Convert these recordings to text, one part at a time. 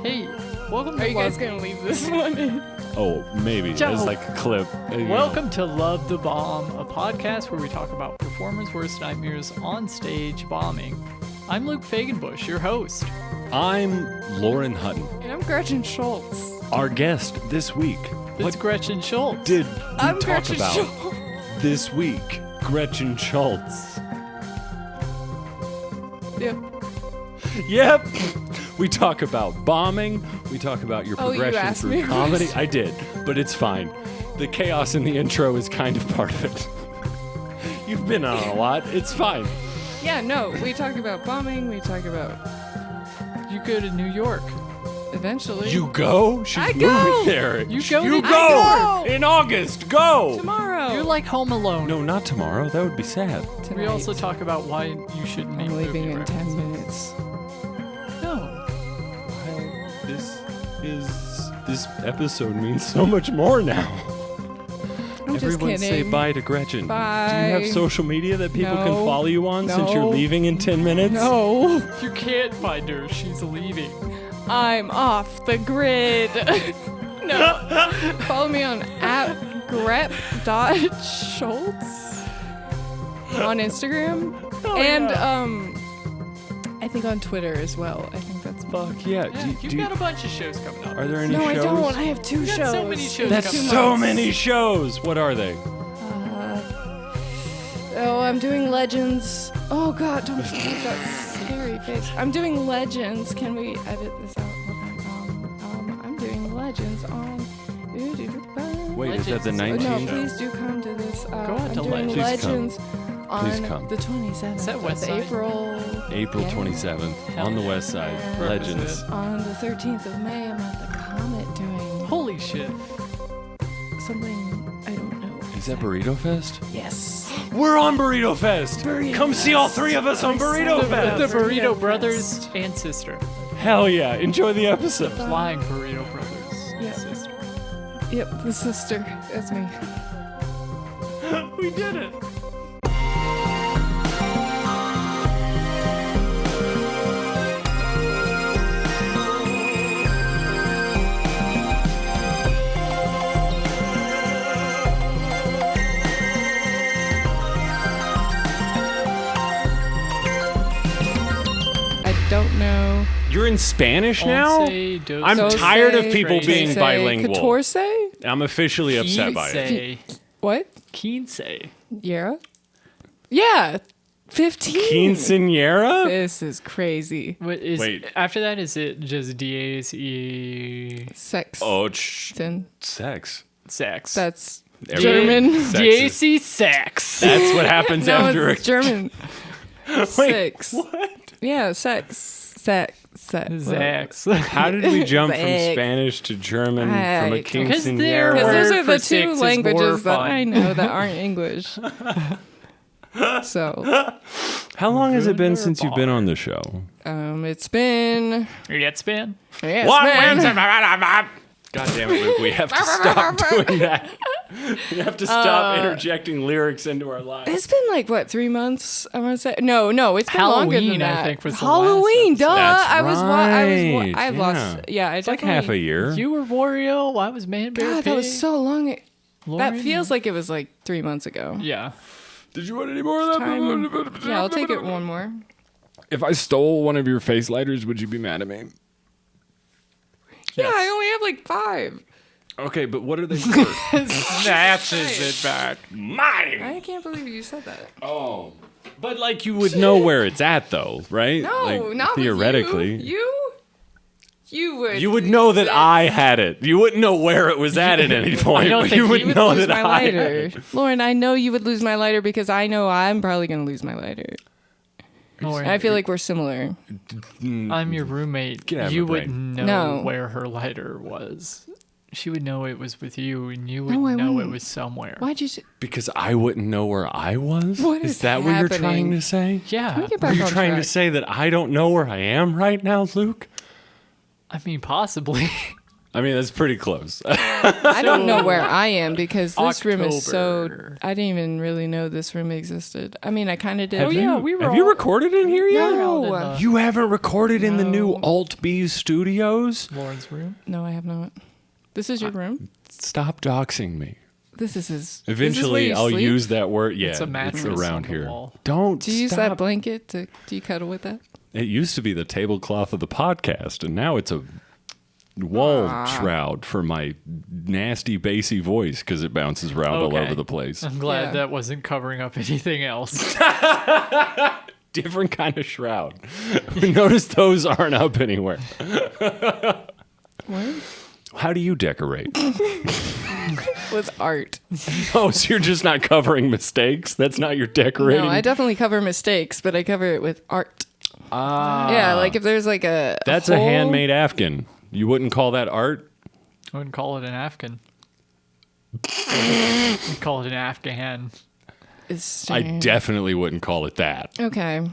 Hey, welcome to Are you guys going to leave this one in? Oh, maybe. As like a clip. Welcome to Love the Bomb, a podcast where we talk about performers' worst nightmares on stage bombing. I'm Luke Fagenbush, your host. I'm Lauren Hutton. And I'm Gretchen Schultz. Our guest this week. It's Gretchen Schultz. Did we I'm talk Gretchen about Schultz. this week? Gretchen Schultz. Yeah. Yep. We talk about bombing. We talk about your Oh, you progression asked me through a comedy. question. I did, but it's fine. The chaos in the intro is kind of part of it. You've been on a lot. It's fine. Yeah, no, we talk about bombing. We talk about You go to New York. eventually. You go? She's I go. moving there. You go You to go I go. in August. Go. Tomorrow. You're like Home Alone. No, not tomorrow. That would be sad. Tonight. We also talk about why you shouldn't make I'm leaving movie in 10 references. minutes. No. This episode means so much more now. I'm just Everyone kidding. say bye to Gretchen. Bye. Do you have social media that people can No. follow you on since you're No. leaving in 10 minutes? No. You can't find her. She's leaving. I'm off the grid. No. Follow me on @grep.schultz on Instagram. And I think on Twitter as well. I think that's Fuck yeah. Yeah, you've got a bunch of shows coming up. Are there any No, shows? I don't. I have 2 You got shows. so many shows That's coming so up. many shows. What are they? I'm doing Legends. Oh God, don't make that scary face. I'm doing Legends. Can we edit this out? Hold on. I'm doing Legends on. Wait, is that the Legends. 19th? No, please do come to this. Go on I'm to doing Legends. Legends on Please come. the 27th Is that West of Side? April. April Yeah. 27th Hell on the yeah. west side. Yeah. Legends. On the 13th of May, I'm at the Comet doing Holy shit. something I don't know. Is that Burrito Fest? Yes. We're on Burrito Fest. Burrito Come see all Fest. 3 of us on Burrito The Fest. Burrito Fest. Brothers and sister. Hell yeah. Enjoy the episode. Flying Burrito Brothers Yeah. and sister. Yep, the sister. That's me. We did it. I don't know. You're in Spanish now? Once, dos, I'm So tired of say- people say- being Say bilingual. Catorce? I'm officially upset by it. Quince. What? Quince. Yeah. Yeah. 15. Quinceañera? This is crazy. What is Wait. after that? Is it just DACE Sex. Oh, Sex. sex. That's Everything- German. Sex is- DAC sex. That's what happens No, after it's German. Wait, Sex. what? Yeah, sex. Zax. How did we jump from Sex. Spanish to German I from a don't- Because they're- quinceañera? Because those Word are for the six two is more languages that fun. I know that aren't English. So, How long has it been Wunderbar. since you've been on the show? it's been. Yet span. Yes, One man. wins. God damn it, Luke. We have to stop doing that. We have to stop interjecting lyrics into our lives. It's been like what, 3 months? I want to say no. It's been longer than Halloween, I that. think, was the Halloween. last Duh. episode. That's I was. right, I've yeah. lost. Yeah, I It's like half a year. You were Wario. I was Man Bear God, Pig. that was so long. That Lauren? feels like it was like 3 months ago. Yeah. Did you want any more of that? Time. Yeah, I'll take it one more. If I stole one of your face lighters, would you be mad at me? Yeah, I only have like 5. Okay, but what are they for? Snatches it back. Mine! I can't believe you said that. Oh. But, like, you would know where it's at, though, right? No, like, not theoretically. with you. You would. You would know that I had it. You wouldn't know where it was at any point. I don't but think you would he would know lose that my I had lighter. it. Lauren, I know you would lose my lighter because I know I'm probably going to lose my lighter. Lauren, And I feel like we're similar. I'm your roommate. Get out of You my would brain. know No. where her lighter was. She would know it was with you, and you would No, I know it wouldn't. was somewhere. Why'd you say... Because I wouldn't know where I was? What is is that what you're happening? trying to say? Yeah. Can we get Are back you on trying to track? say that I don't know where I am right now, Luke? I mean, possibly. I mean, that's pretty close. I don't know where I am because this room is so. October. I didn't even really know this room existed. I mean, I kind of did. Have you- we were Have you all- recorded in here yet? No. You haven't recorded in the new No. Alt B studios? Lauren's room. No, I have not. This is your room. Stop doxing me. This is his. this is where Eventually, you I'll sleep? use that word. Yeah, It's a mattress around on the here. wall. Don't Do you use stop. that blanket? Do you cuddle with that? It used to be the tablecloth of the podcast, and now it's a wall shroud for my nasty, bassy voice because it bounces around all Okay. over the place. I'm glad Yeah. that wasn't covering up anything else. Different kind of shroud. Notice those aren't up anywhere. What? How do you decorate? With art. Oh, so you're just not covering mistakes? That's not your decorating? No, I definitely cover mistakes, but I cover it with art. Ah. Yeah, like if there's like a. That's a hole- handmade Afghan. You wouldn't call that art? I wouldn't call it an Afghan. I'd call it an Afghan. Is I definitely wouldn't call it that. Okay.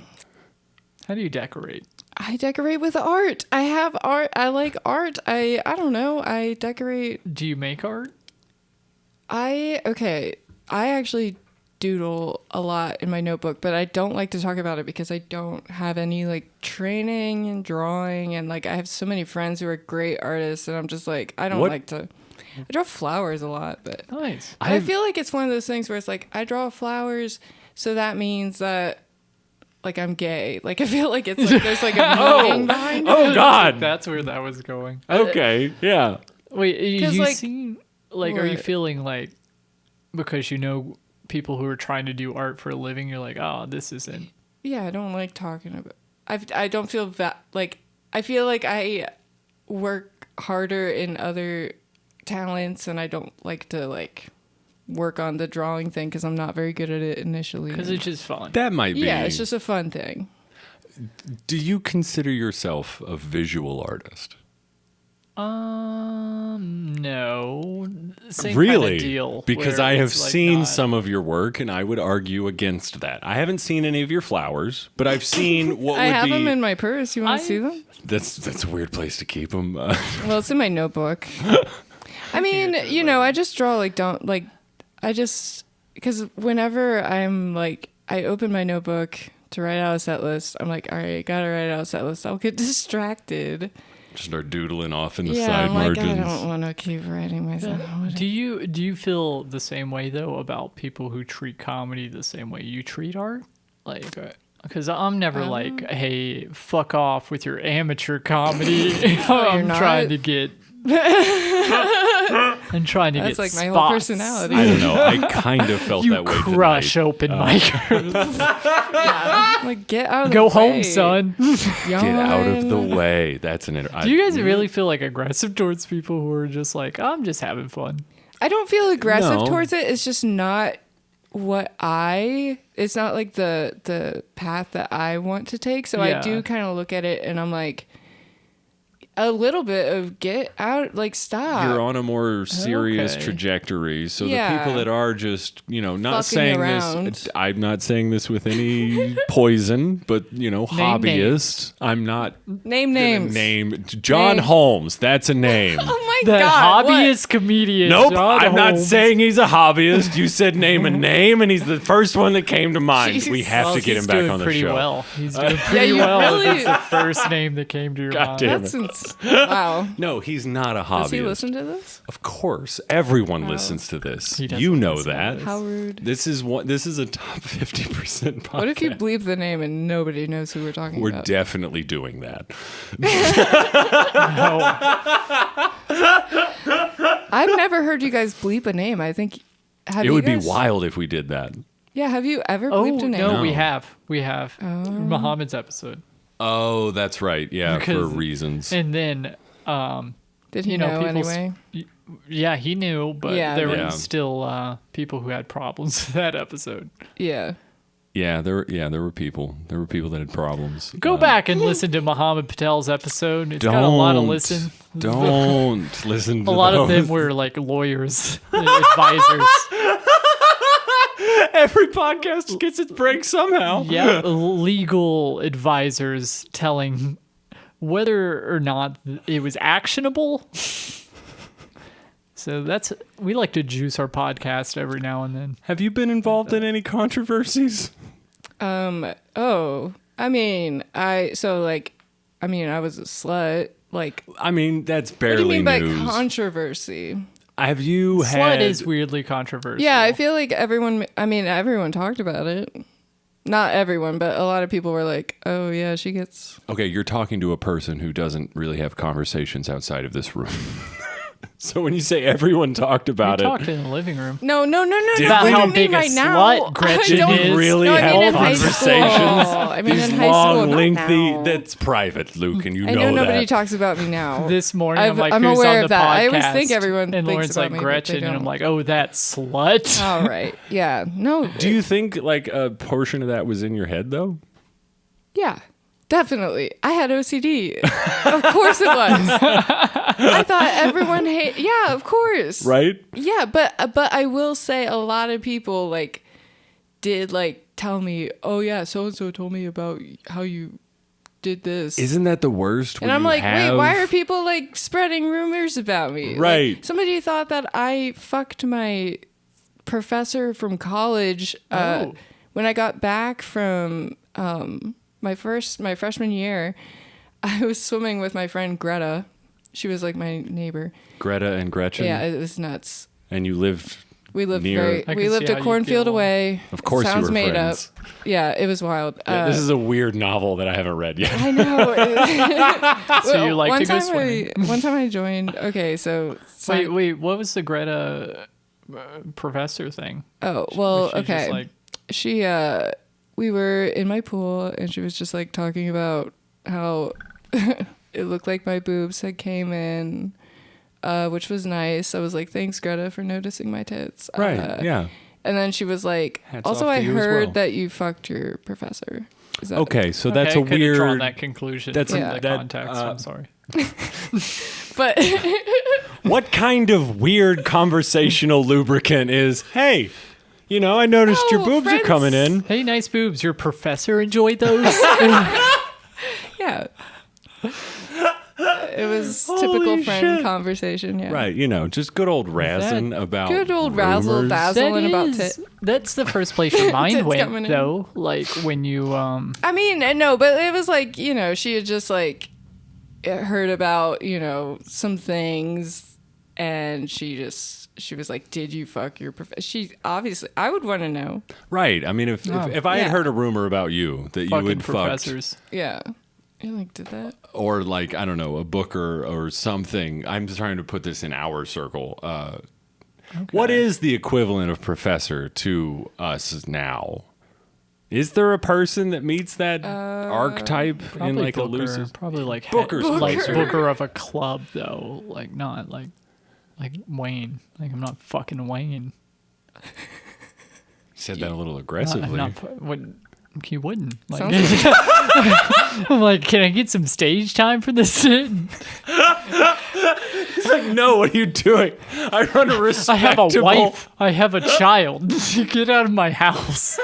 How do you decorate? I decorate with art. I have art. I like art. I don't know. I decorate. Do you make art? Okay. I actually doodle a lot in my notebook, but I don't like to talk about it because I don't have any like training in drawing, and like I have so many friends who are great artists, and I'm just like I don't What- like to. I draw flowers a lot, but Nice. I feel like it's one of those things where it's like I draw flowers, so that means that like I'm gay. Like I feel like it's like there's like a meaning behind it. Oh, God. That's where that was going. Okay, yeah. Wait, you 'Cause, like- seem like, are you What? feeling like because you know people who are trying to do art for a living, you're like, oh, this isn't. Yeah, I don't like talking about. I don't feel that like I feel like I work harder in other talents, and I don't like to like work on the drawing thing because I'm not very good at it initially. Because it's just fun. That might be. Yeah, it's just a fun thing. Do you consider yourself a visual artist? No. Same Really? kind of deal. Because where I have it's, like, seen not- some of your work, and I would argue against that. I haven't seen any of your flowers, but I've seen what I would have be. them in my purse. You want to see them? That's a weird place to keep them. Well, it's in my notebook. I mean, you know, I just draw because whenever I'm like, I open my notebook to write out a set list, I'm like, all right, gotta write out a set list. I'll get distracted. Just start doodling off in the Yeah, side I'm like, margins. I don't want to keep writing myself. Do you feel the same way though about people who treat comedy the same way you treat art? Like, because I'm never like, hey, fuck off with your amateur comedy. I'm not? trying to get. I'm trying to That's get like my whole spots. personality. I don't know. I kind of felt You that way crush tonight. open micers. I'm like, get out of Go the home, way. son. Get out of the way. That's an. Do you guys really feel like aggressive towards people who are just like, I'm just having fun? I don't feel aggressive No. towards it. It's just not it's not like the path that I want to take. So Yeah. I do kind of look at it and I'm like, a little bit of get out, like stop. You're on a more serious Okay. trajectory. So Yeah. the people that are just, not Fucking saying around. this, I'm not saying this with any poison, but, hobbyist. names. I'm not Name gonna names. name John Name. Holmes. That's a name. Oh my The god. hobbyist comedian. Nope, John I'm not Holmes. saying he's a hobbyist. You said name a name, and he's the first one that came to mind. Jesus. We have Well, to get he's him back doing on the pretty show. well. He's doing pretty you well. really- If it's the first name that came to your God mind. damn That's wow. No, he's not a hobbyist. Does he listen to this? Of course, everyone listens to this. He doesn't You know listen to that. this. How rude. This is a top 50% podcast. What if you bleep the name and nobody knows who we're talking We're about? definitely doing that. No. I've never heard you guys bleep a name. I think have It you would be guys? wild if we did that. Yeah, have you ever Oh, bleeped a name? no, No. we have. We have. Muhammad's episode. Oh, that's right. Yeah, for Because- reasons. And then, Did he you know, know people anyway? yeah, he knew, but Yeah, there Yeah. were still people who had problems with that episode. Yeah. Yeah, there were people. There were people that had problems. Go back and listen to Muhammad Patel's episode. It's got a lot of listen. Don't listen to A lot of them those. were like lawyers, advisors. Every podcast gets its break somehow. Yeah, legal advisors telling whether or not it was actionable So we like to juice our podcast every now and then. Have you been involved in any controversies? Oh, I mean, I was a slut. Like, I mean, that's what barely do you mean by news. controversy? Have you Slut had... is weirdly controversial. Yeah, I feel like everyone talked about it. Not everyone, but a lot of people were like, oh yeah, she gets... Okay, you're talking to a person who doesn't really have conversations outside of this room. So when you say everyone talked about we it... talked in the living room. No. Did About we? how I mean big a right now. slut Gretchen I don't- is. really No, I have mean in high conversations? school. I mean These in high long, school. not lengthy... now. That's private, Luke, and you I know know nobody that. talks about me now. This morning, I'm like, I'm who's aware on of the that. podcast? I always think everyone and thinks Lauren's about like me, but Gretchen, they and I'm don't. like, oh, that slut. All right. Yeah. No. Do you think like a portion of that was in your head, though? Yeah. Definitely. I had OCD. Of course it was. I thought everyone yeah, of course. Right? Yeah, but I will say a lot of people like did like tell me, "Oh yeah, so and so told me about how you did this." Isn't that the worst? and when I'm you like, have... "Wait, why are people like spreading rumors about me?" Right. Like, somebody thought that I fucked my professor from college when I got back from my freshman year. I was swimming with my friend Greta. She was like my neighbor. Greta and Gretchen? Yeah, it was nuts. And you lived... We lived near... I we can lived see a how you cornfield get along. away. Of course Sounds you were made friends. up. Yeah, it was wild. Yeah, this is a weird novel that I haven't read yet. I know. So you like one to go time swimming. One time I joined. Okay, so Wait, what was the Greta professor thing? Oh well, Was she just okay. like- She we were in my pool and she was just like talking about how it looked like my boobs had came in, which was nice. I was like, thanks Greta for noticing my tits. Right, yeah. And then she was like, Hats also off to I you as heard well. that you fucked your professor. Is that Okay, so that's Okay, a I could've drawn weird... that conclusion. that's from a- the that, context. I'm sorry. But What kind of weird conversational lubricant is, hey, you know, I noticed your No, boobs friends- are coming in. Hey, nice boobs. Your professor enjoyed those? yeah. It was Holy typical friend shit. conversation, yeah. Right, you know, just good old razzing about Good old razzle rumors. dazzle. Dazzling about That's the first place your mind Tits went, coming in. though. Like when you I mean, no, but it was like, you know, she had just like heard about, you know, some things and she was like, did you fuck your professor? She obviously, I would want to know. Right, I mean, if I had Yeah. heard a rumor about you that you fucking would fuck... professors. Yeah. You're like, did that? Or like, I don't know, a booker or something. I'm just trying to put this in our circle. What is the equivalent of professor to us now? Is there a person that meets that archetype in Probably like a booker, lucid? probably like Booker's like closer. booker of a club though, like not like Wayne. Like I'm not fucking Wayne. Said that a little I'm aggressively. not. What he wouldn't. Like, Sounds I'm like, can I get some stage time for this? He's like, no, what are you doing? I run a I respectable... have a wife. I have a child. Get out of my house.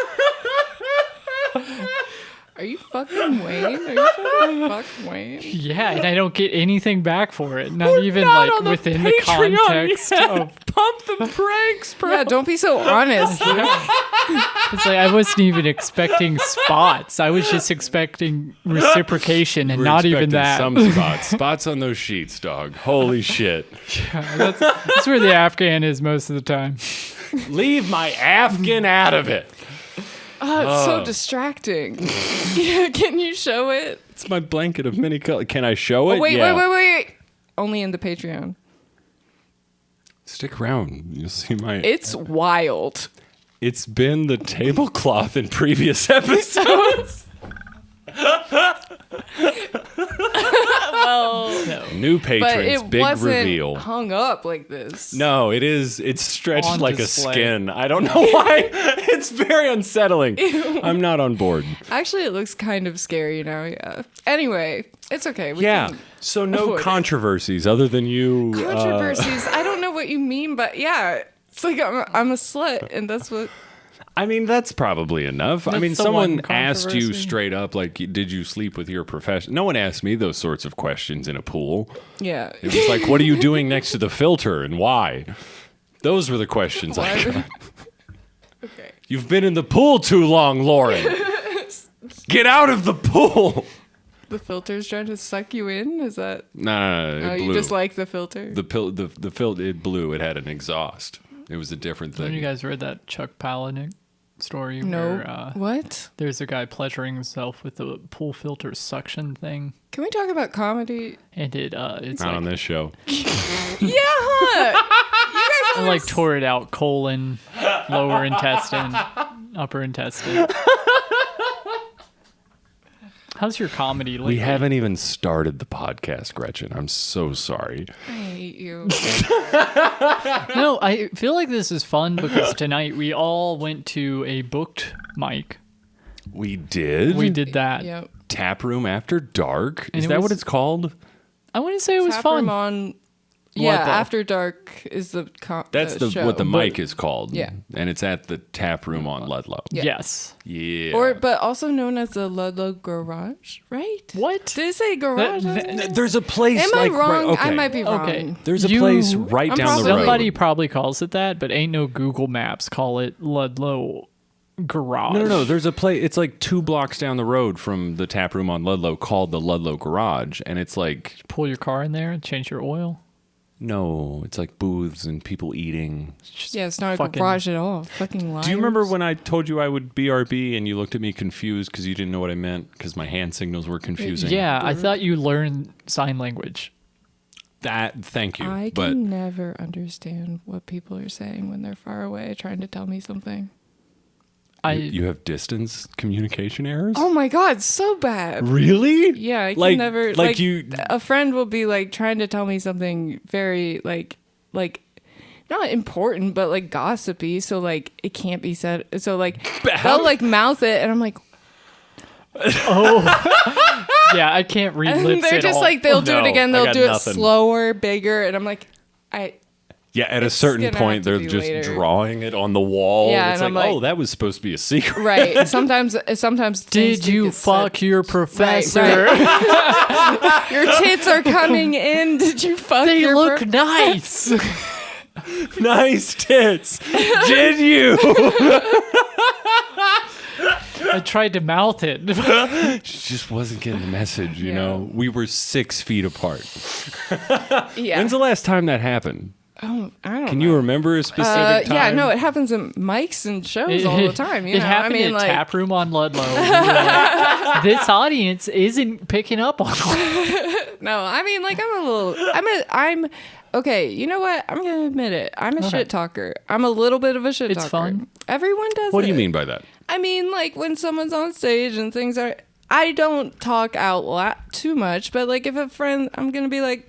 Are you fucking Wayne? Are you trying to fuck Wayne? Yeah, and I don't get anything back for it. Not even like within the Patreon context yet. of. Pump the brakes, bro. Yeah, don't be so honest. Luke. It's like I wasn't even expecting spots. I was just expecting reciprocation, and We're not even expecting that. Some spots on those sheets, dog. Holy shit. That's where the Afghan is most of the time. Leave my Afghan out of it. Oh, it's so distracting. Yeah, can you show it? It's my blanket of many colors. Can I show it? Oh, wait, Yeah. wait. Only in the Patreon. Stick around. You'll see my. It's wild. It's been the tablecloth in previous episodes. Well, New but patrons, it big wasn't reveal. hung up like this. No, it is. It's stretched On like display. a skin. I don't know why. It's very unsettling. I'm not on board. Actually, it looks kind of scary now. Yeah. Anyway, it's okay. We Yeah. can- So no avoid it. controversies other than you. Controversies. I don't know what you mean, but yeah, it's like I'm a slut, and that's what. I mean, that's probably enough. I That's mean, the someone one asked you controversy. straight up, like, did you sleep with your profession? No one asked me those sorts of questions in a pool. Yeah. It was like, what are you doing next to the filter and why? Those were the questions I got. Okay. You've been in the pool too long, Lauren. Get out of the pool. The filter's trying to suck you in? Is that? No, Oh, it you blew. just like the filter? the filter, it blew. It had an exhaust. It was a different Have thing. you guys read that Chuck Palahniuk story? No. Where, What? there's a guy pleasuring himself with the pool filter suction thing, Can we talk about comedy? and it's Not on like, this show. Yeah, huh? I like tore it out: colon, lower intestine, upper intestine. How's your comedy lately? We haven't even started the podcast, Gretchen. I'm so sorry. I hate you. No, I feel like this is fun because tonight we all went to a booked mic. We did. We did that. Yep. Tap Room After Dark. And Is it that was- what it's called? I wouldn't say it was Tap fun. Room on. Yeah, the- After Dark is the That's show. what the But- mic is called. Yeah. And it's at the Tap Room on Ludlow. Yeah. Yes. Yeah. But also known as the Ludlow Garage, right? What? Did it say garage? There's a place Am like I wrong? right, okay. I might be wrong. Okay. There's a You- place right I'm down the probably- road. Somebody probably calls it that, but ain't no Google Maps call it Ludlow Garage. No. There's a place. It's like 2 blocks down the road from the Tap Room on Ludlow called the Ludlow Garage, and it's like Pull your car in there and change your oil. no, it's like booths and people eating. Yeah, it's not a fucking- garage at all. Fucking liars. Do you remember when I told you I would BRB and you looked at me confused because you didn't know what I meant because my hand signals were confusing? Yeah, I thought you learned sign language. Thank you. I but can never understand what people are saying when they're far away trying to tell me something. you have distance communication errors. Oh my god, so bad. Really? Yeah, I can Like- never like you- a friend will be like trying to tell me something very like not important but like gossipy, so like it can't be said. So like they'll like mouth it and I'm like Yeah, I can't read and lips they're at just all. like they'll do No, it again, I they'll got do nothing. it slower, bigger, and I'm like Yeah, at a It's certain gonna point, have to they're be just later. drawing it on the wall. Yeah, it's and like, I'm like- oh, that was supposed to be a secret. right. Sometimes things Did do you get said. fuck your professor? right. Your tits are coming in. Did you fuck They your look nice. Nice tits. Did you? I tried to mouth it. She just wasn't getting the message, you know? We were 6 feet apart. Yeah. When's the last time that happened? Oh, I don't Can know. you remember a specific time? Yeah, no, it happens in mics and shows all the time. You it know, happened I mean, at like, Tap Room on Ludlow. We were like, this audience isn't picking up on it. no, I mean, like, I'm okay. You know what? I'm gonna admit it. I'm a Okay. shit talker. I'm a little bit of a shit It's talker. fun. Everyone does. What do you it. mean by that? I mean, like when someone's on stage and things are. I don't talk out loud too much, but like if a friend, I'm gonna be like,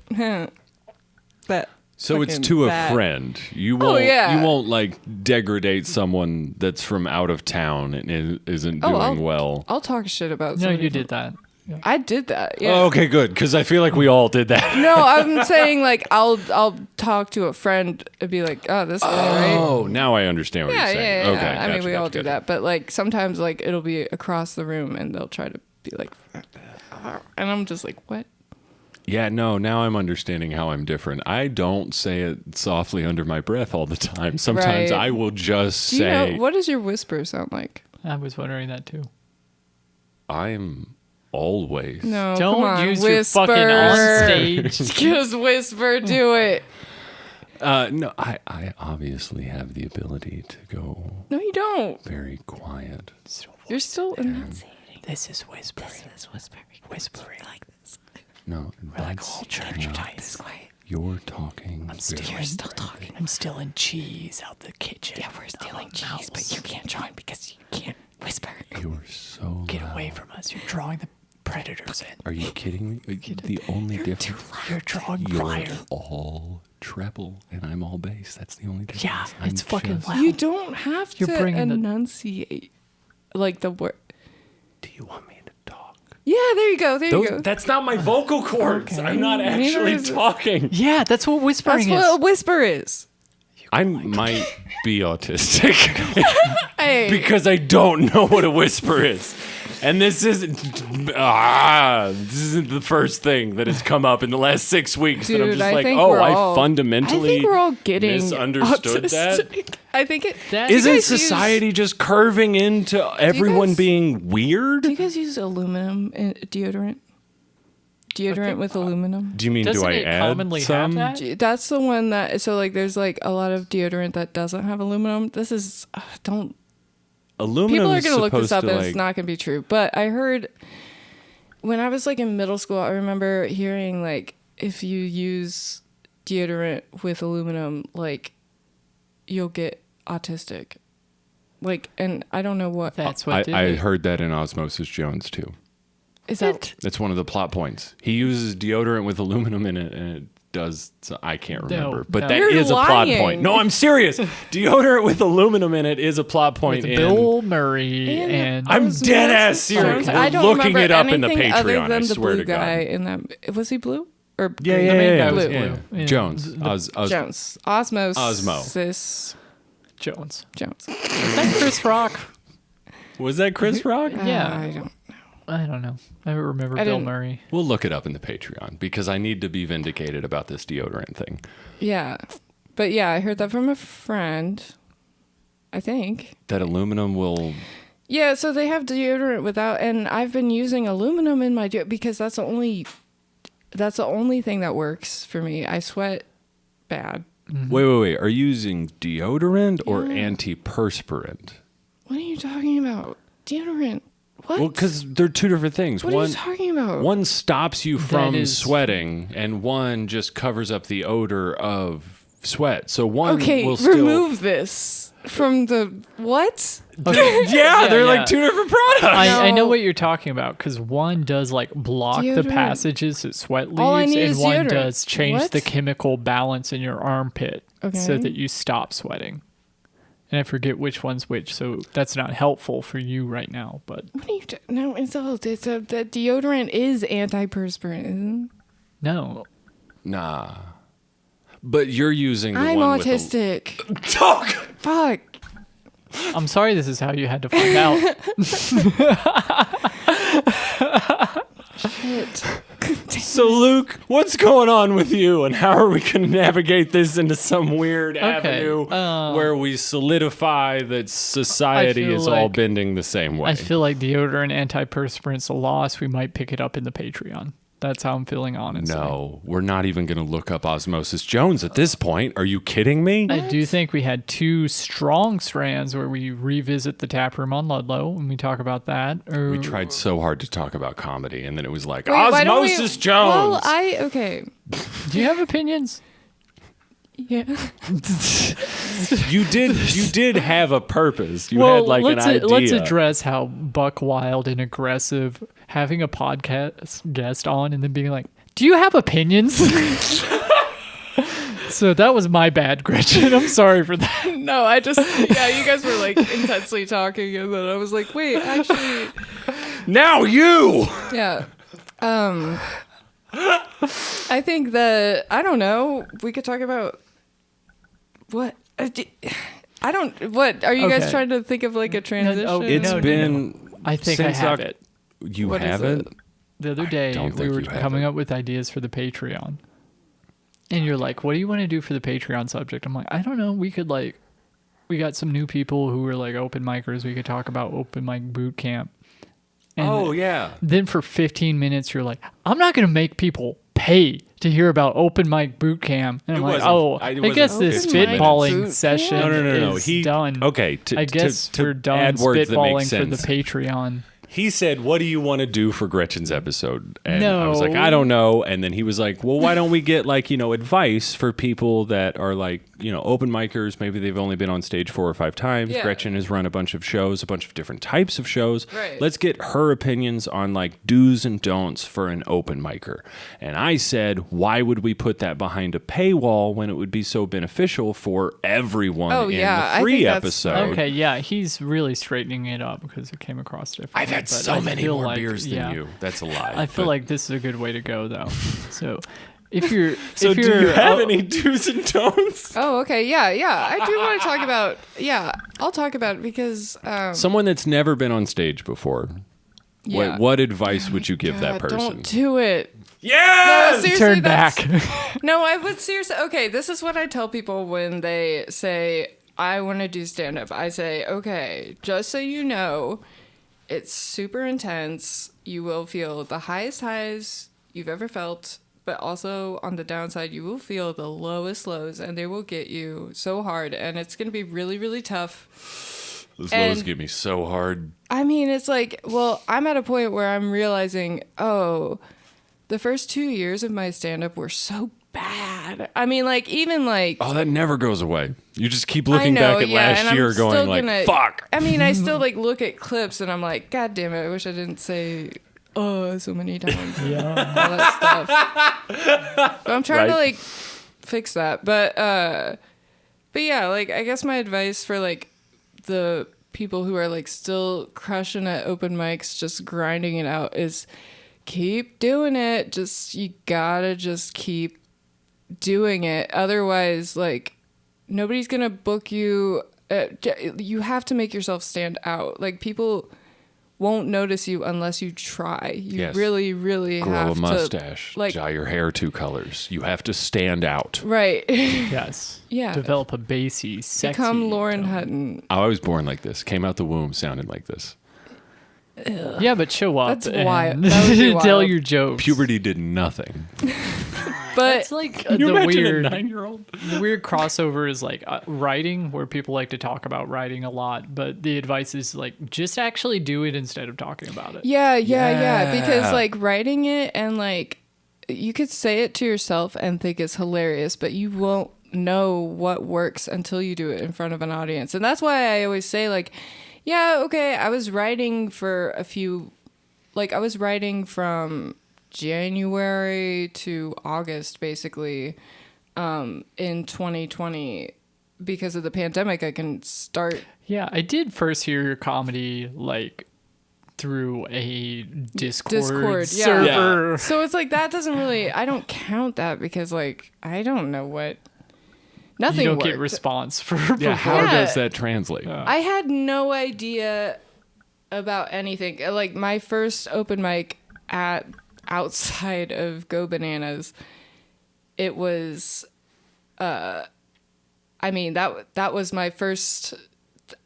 that. So it's fucking to a that. friend. You won't. Oh, yeah. You won't like degrade someone that's from out of town and isn't doing well. I'll talk shit about. No, somebody you from- did that. I did that. Yeah. Oh, okay, good. Because I feel like we all did that. No, I'm saying like I'll talk to a friend and be like, oh, this guy, right? Oh, now I understand what Yeah, you're saying. yeah. Okay, I mean, gotcha, we all gotcha, do gotcha. that, but like sometimes like it'll be across the room and they'll try to be like, and I'm just like, what? Yeah, no, now I'm understanding how I'm different. I don't say it softly under my breath all the time. Sometimes Right. I will just Do you say, know what does your whisper sound like? I was wondering that too. I'm always. No, Don't come on, use whisper. your fucking on stage. Just whisper, do it. No, I obviously have the ability to go No, you don't. very quiet. You're still enunciating. This is whispering. This is whispering. Whispering like this. No, that's church not- guys. You're talking. I'm still, very you're still quietly. talking. I'm still in cheese out the kitchen. Yeah, we're stealing cheese, but you can't join because you can't whisper. You're so Get loud. away from us. You're drawing the predators in. Are you kidding me? The only difference. You're drawing You're fire. all treble and I'm all bass. That's the only difference. Yeah, I'm it's fucking just- loud. You don't have You're to bringing the- enunciate like the word. Do you want me to talk? Yeah, there you go. There you go. That's not my vocal cords. Okay. I'm not Neither actually is it. talking. Yeah, that's what whispering That's what a is. whisper is. I might be autistic. I Why? Because I don't know what a whisper is. And this isn't the first thing that has come up in the last 6 weeks that I'm Dude, just I like, think oh, we're I all- fundamentally I think we're all getting misunderstood that. autistic. I think it. That- Isn't guys use- society just curving into everyone guys- being weird? Do you guys use aluminum in deodorant? Deodorant with aluminum? Do you mean Doesn't do I it add commonly some? have that? That's the one that. So like, there's like a lot of deodorant that doesn't have aluminum. This is don't. Aluminum People are is gonna look this supposed up, to, and it's not gonna be true. But I heard when I was like in middle school, I remember hearing like if you use deodorant with aluminum, like you'll get autistic. Like, and I don't know what That's what did I it. heard that in Osmosis Jones too. is that. That's one of the plot points. He uses deodorant with aluminum in it, and it does. I can't remember, but no. that You're is a plot lying. point. No, I'm serious. Deodorant with aluminum in it is a plot point. With in, Bill Murray and I'm Osmosis dead ass serious. Jones. We're I don't looking remember it up in the anything Patreon. Other than I the swear blue to God. guy in that, was he blue or Yeah, green? yeah, The main yeah, guy was yeah. blue. Yeah. Jones. Jones. Osmosis. Osmo. Jones. Jones. Is that Chris Rock? Was that Chris Rock? Yeah. I don't. I don't know. I remember I Bill didn't- Murray. We'll look it up in the Patreon because I need to be vindicated about this deodorant thing. Yeah, but yeah, I heard that from a friend. I think. That aluminum will. Yeah, so they have deodorant without, and I've been using aluminum in my because that's the only thing that works for me. I sweat bad. Wait. Are you using deodorant or Yeah. antiperspirant? What are you talking about? Deodorant? What? Well, because they're two different things. What are you talking about? One stops you from is- sweating, and one just covers up the odor of sweat. So one Okay, will still. remove this from the what? Yeah, they're yeah. like two different products. I know No. what you're talking about because one does like block the Deodorant. passages that sweat All I leaves, need and is one deodorant. does change What? the chemical balance in your armpit so Okay. that you stop sweating. And I forget which one's which, so that's not helpful for you right now. But What are you? No, it's the deodorant is antiperspirant. Isn't it? no, Nah. But you're using the I'm one autistic. with a... Talk! Fuck. I'm sorry. This is how you had to find out. Shit. So, Luke, what's going on with you, and how are we going to navigate this into some weird avenue where we solidify that society feel is all like- bending the same way? I feel like deodorant antiperspirant's a loss. We might pick it up in the Patreon. That's how I'm feeling, honestly. No, we're not even going to look up Osmosis Jones at this point. Are you kidding me? I do think we had two strong strands where we revisit the tap room on Ludlow and we talk about that. Or We tried so hard to talk about comedy, and then it was like, Wait, why don't we- Osmosis Jones! Well, okay. Do you have opinions? Yeah. You did have a purpose. You had like an idea. let's address how buck wild and aggressive having a podcast guest on and then being like, "Do you have opinions?" So that was my bad, Gretchen. I'm sorry for that. No, I just you guys were like intensely talking, and then I was like, wait, actually, Now you! yeah. I think that I don't know. We could talk about what. I don't. What are you guys Okay. trying to think of like a transition? It's No, been. I think I since have Oc- it. You What is haven't? it? The other day, don't we think were you have coming it. up with ideas for the Patreon. And you're like, what do you want to do for the Patreon subject? I'm like, I don't know. We could like, we got some new people who are like open micers. We could talk about open mic boot camp. And Oh, yeah. then for 15 minutes, you're like, I'm not going to make people pay to hear about open mic boot camp. And I'm It like, wasn't- oh, it I wasn't guess this 15 minutes. spitballing Boot camp? session No. is He done. Okay. I guess to we're done add words that make spitballing for the sense. Patreon. He said, "What do you want to do for Gretchen's episode?" And I was like, No. "I don't know." And then he was like, "Well, why don't we get like advice for people that are like open micers? Maybe they've only been on stage 4 or 5 times. Yeah. Gretchen has run a bunch of shows, a bunch of different types of shows. Right. Let's get her opinions on like do's and don'ts for an open micer." And I said, "Why would we put that behind a paywall when it would be so beneficial for everyone Oh, in yeah, I the free think that's- episode?" Okay, yeah, he's really straightening it up because it came across different. I've had but so I many feel more like- beers than yeah. you. That's a lie. I feel but- like this is a good way to go, though. So, if you're, So if do you're, you have any do's and don'ts? Oh, okay. Yeah. I do want to talk about. Yeah. I'll talk about it because Someone that's never been on stage before. Yeah. What advice would you give that God, person? don't do it. Yeah. No, seriously, Turn that's- back. No, I would seriously. Okay, this is what I tell people when they say, I want to do stand up. I say, okay, just so you know, it's super intense. You will feel the highest highs you've ever felt, but also on the downside, you will feel the lowest lows, and they will get you so hard, and it's going to be really, really tough. Those And- lows get me so hard. I mean, it's like, well, I'm at a point where I'm realizing, oh, the first 2 years of my stand up were so bad. I mean, like, even like. Oh, that never goes away. You just keep looking I know, back at yeah, last and I'm year going still like, gonna- fuck. I mean, I still like look at clips and I'm like, God damn it, I wish I didn't say so many times. Yeah. All that stuff. But I'm trying to Right. like fix that. But yeah, like I guess my advice for like the people who are like still crushing at open mics, just grinding it out, is keep doing it. Just you gotta just keep doing it. Otherwise, like nobody's gonna book you. You have to make yourself stand out. Like people won't notice you unless you try. You Yes. really, really Grow have a mustache. to like Dye your hair 2 colors. You have to stand out. right. Yes. Yeah. Develop a bassy, sexy. Become Lauren tone. Hutton. I was born like this. Came out the womb sounding like this. Yeah, but show up. That's and wild. That would be tell wild. your jokes. Puberty did nothing. But It's like Can you the imagine weird. a 9-year-old? The weird crossover is like writing, where people like to talk about writing a lot, but the advice is like just actually do it instead of talking about it. yeah. Yeah. Because like writing it and like you could say it to yourself and think it's hilarious, but you won't know what works until you do it in front of an audience. And that's why I always say like, yeah, okay, I was writing for a few, like I was writing from January to August basically in 2020 because of the pandemic. I can start Yeah, I did first hear your comedy like through a Discord yeah. server. So it's like that doesn't really, I don't count that because like I don't know what, nothing You don't worked. get response for Yeah, how Yeah. does that translate? I had no idea about anything. Like my first open mic at outside of Go Bananas, it was I mean that was my first.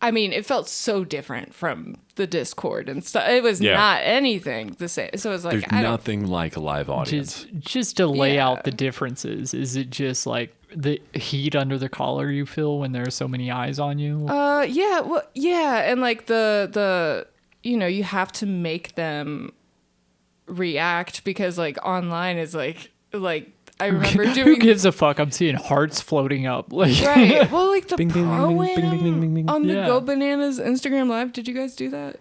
I mean, it felt so different from the Discord and stuff. It was Yeah. not anything the same. So it was like There's I don't. nothing like a live audience. Just to lay Yeah. out the differences, is it just like the heat under the collar you feel when there are so many eyes on you? Yeah, well, yeah, and like the you know, you have to make them react because like online is like I remember Who doing gives a fuck? I'm seeing hearts floating up. Like, right. Well, like the Bing, bing, bing, pro bing, bing, bing, bing, bing, bing. on the Yeah. Go Bananas Instagram live. Did you guys do that?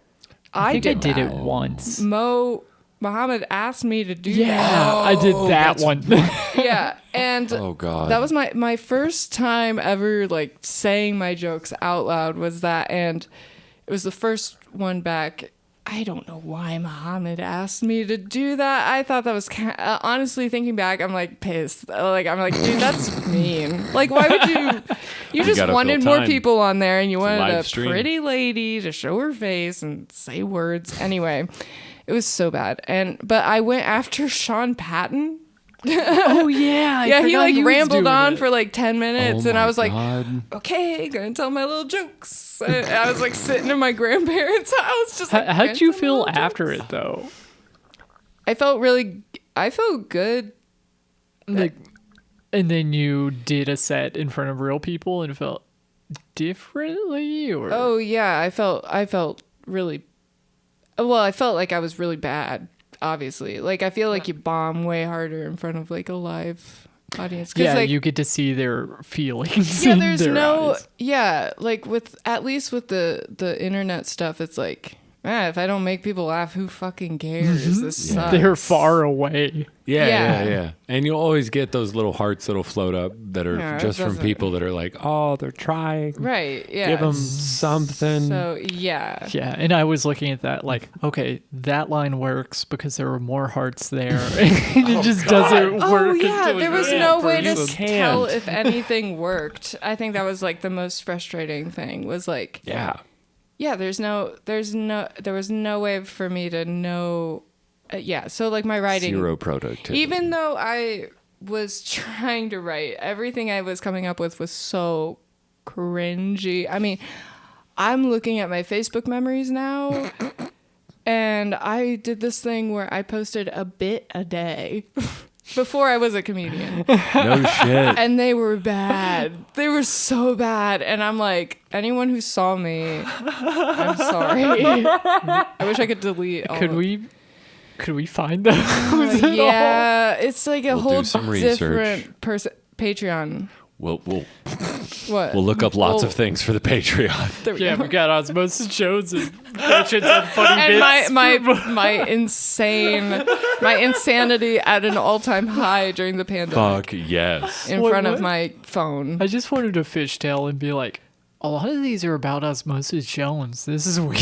I think I did that. it once. Muhammad asked me to do Yeah, I did that one. that. Yeah, and Oh God. that was my first time ever like saying my jokes out loud was that, and it was the first one back. I don't know why Muhammad asked me to do that. I thought that was honestly thinking back, I'm like pissed. Like I'm like, dude, that's mean. Like why would you? You just gotta wanted fill more time. people on there, and you wanted live a stream. pretty lady to show her face and say words. Anyway, it was so bad. But I went after Sean Patton. Oh yeah, Yeah, he like rambled on for like 10 minutes, Oh and I my was like, God. okay, gonna tell my little jokes. I was like sitting in my grandparents' house, just like. How'd you gonna tell my feel little after jokes. it though? I felt good. Like, and then you did a set in front of real people and felt differently, or Oh yeah, I felt really. Well, I felt like I was really bad. Obviously, like I feel like you bomb way harder in front of like a live audience. 'Cause, yeah, like, you get to see their feelings. yeah, in there's their no eyes. yeah, like with at least with the internet stuff, it's like if I don't make people laugh, who fucking cares? This sucks. They're far away. Yeah. And you'll always get those little hearts that'll float up that are Yeah, it just from doesn't- people that are like, oh, they're trying. Right, yeah. Give them something. So, yeah. Yeah, and I was looking at that like, okay, that line works because there were more hearts there. And it just doesn't work. Oh, yeah, until there you're was that no way to person. tell can't. if anything worked. I think that was like the most frustrating thing was like, Yeah. yeah, there was no way for me to know. Yeah, so like my writing, Zero productivity. even though I was trying to write, everything I was coming up with was so cringy. I mean, I'm looking at my Facebook memories now, and I did this thing where I posted a bit a day before I was a comedian. No shit. And they were bad. They were so bad. And I'm like, anyone who saw me, I'm sorry. I wish I could delete all Could we find those? yeah, it's like a We'll do whole some research. different person. Patreon. We'll What? we'll look up lots Well, of things for the Patreon. there we Yeah, go. we got Osmosis Jones and Gretchen said funny And bits. my insanity at an all-time high during the pandemic Fuck yes. in What- front of what? my phone. I just wanted to fishtail and be like, a lot of these are about Osmosis Jones. This is weird.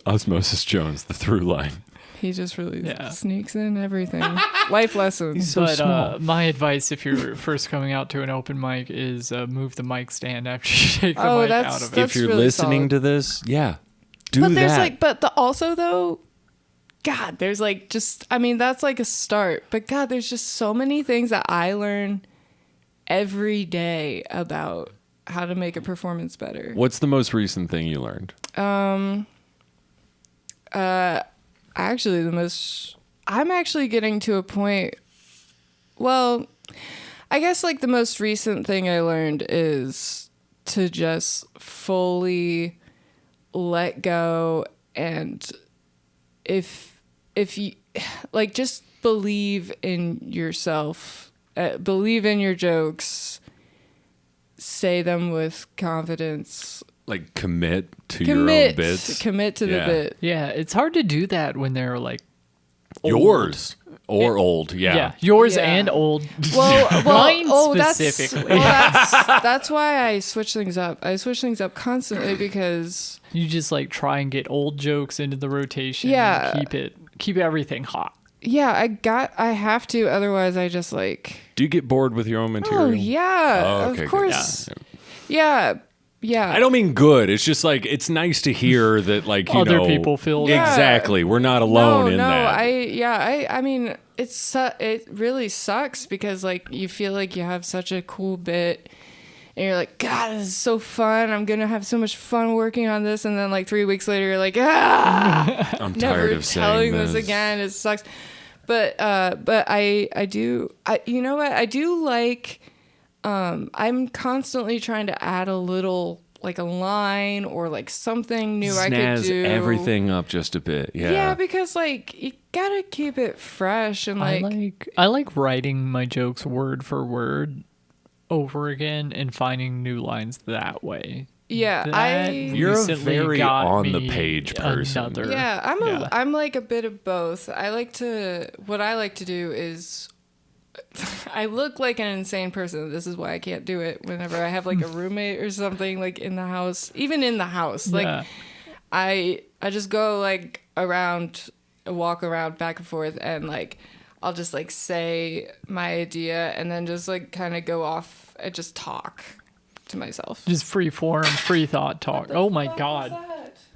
Osmosis Jones, the through line. He just really Yeah. sneaks in everything. Life lessons. So but small. my advice, if you're first coming out to an open mic, is move the mic stand after you take the Oh, mic that's- out of it. that's If you're really listening solid. to this, yeah, do But there's that. like, but also though, God, there's like just, I mean, that's like a start. But God, there's just so many things that I learn every day about how to make a performance better. What's the most recent thing you learned? Actually, I'm actually getting to a point, well, I guess like the most recent thing I learned is to just fully let go, and if you like, just believe in yourself, believe in your jokes, say them with confidence, Like commit to your own bits. commit to the Yeah. bit. Yeah, it's hard to do that when they're like old. Yours or old, Yeah, yours Yeah. and old. Well, Mine that's specifically. that's why I switch things up. I switch things up constantly because You just like try and get old jokes into the rotation. Yeah. And keep everything hot. yeah, I have to, otherwise I just like, Do you get bored with your own material? oh yeah, Oh, okay, of good. course, Yeah. yeah. I don't mean good. It's just like it's nice to hear that like you Other know people feel Yeah. exactly. We're not alone in that. I mean, it really sucks because like you feel like you have such a cool bit. And you're like, God, this is so fun. I'm going to have so much fun working on this. And then like 3 weeks later, you're like, I'm never tired of telling saying this again. It sucks. But I do, you know what? I do like, I'm constantly trying to add a little, like a line or like something new I could Snazz do. everything up just a bit. Yeah. Yeah, because like you gotta keep it fresh and like, I like writing my jokes word for word over again and finding new lines that way. yeah, That You're a recently very got on the me page person. another- yeah, Yeah. I'm like a bit of both. What I like to do is I look like an insane person. This is why I can't do it whenever I have like a roommate or something like in the house, even in the house. Like Yeah. I just go like walk around back and forth and like I'll just like say my idea and then just like kind of go off and just talk to myself. Just free form, free thought talk. Oh my God.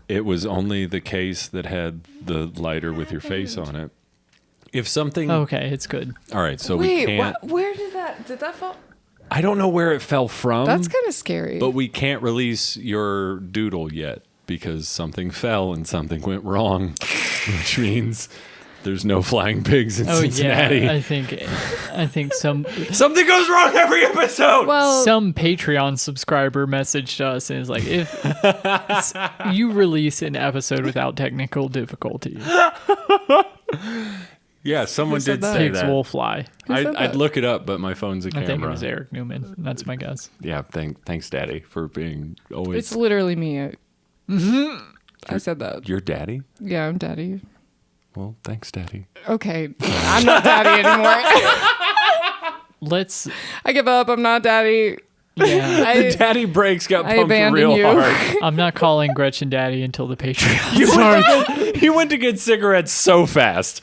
It was only the case that had the lighter with your face on it. If something Okay, it's good. All right, so we Wait, can't where did that fall? I don't know where it fell from. That's kind of scary. But we can't release your doodle yet because something fell and something went wrong, which means there's no flying pigs in Oh Cincinnati. yeah, I think some Something goes wrong every episode. well, some Patreon subscriber messaged us and is like, if you release an episode without technical difficulty, Yeah, someone said did that? say Pigs that. will fly. I'd that? look it up, but my phone's a I camera. think it was Eric Newman. That's my guess. Yeah, thanks, Daddy, for being always. It's literally me. I said that. Your daddy? Yeah, I'm daddy. Well, thanks, Daddy. Okay, I'm not daddy anymore. Let's. I give up. I'm not daddy. Yeah. The daddy brakes got I pumped abandon real you. hard. I'm not calling Gretchen daddy until the Patreon starts. You went to get cigarettes so fast.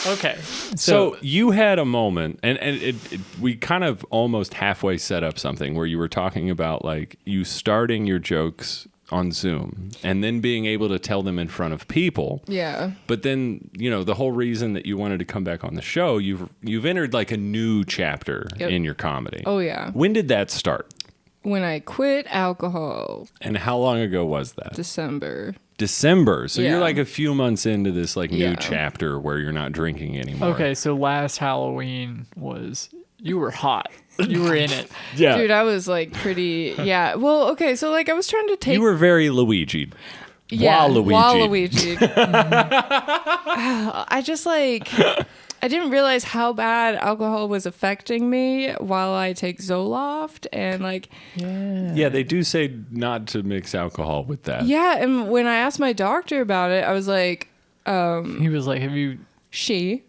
Okay. So you had a moment, and we kind of almost halfway set up something where you were talking about like you starting your jokes on Zoom and then being able to tell them in front of people. Yeah. But then, the whole reason that you wanted to come back on the show, you've entered like a new chapter in your comedy. Oh yeah. When did that start? When I quit alcohol, And how long ago was that? December. December. So Yeah. you're like a few months into this like new Yeah. chapter where you're not drinking anymore. Okay, so last Halloween was you were hot. You were in it. Yeah. Dude, I was like pretty. Yeah. Well, okay. So like I was trying to take. You were very Luigi. Yeah, Waluigi. I just like. I didn't realize how bad alcohol was affecting me while I take Zoloft and like. Yeah, they do say not to mix alcohol with that. Yeah, and when I asked my doctor about it, I was like, He was like, she.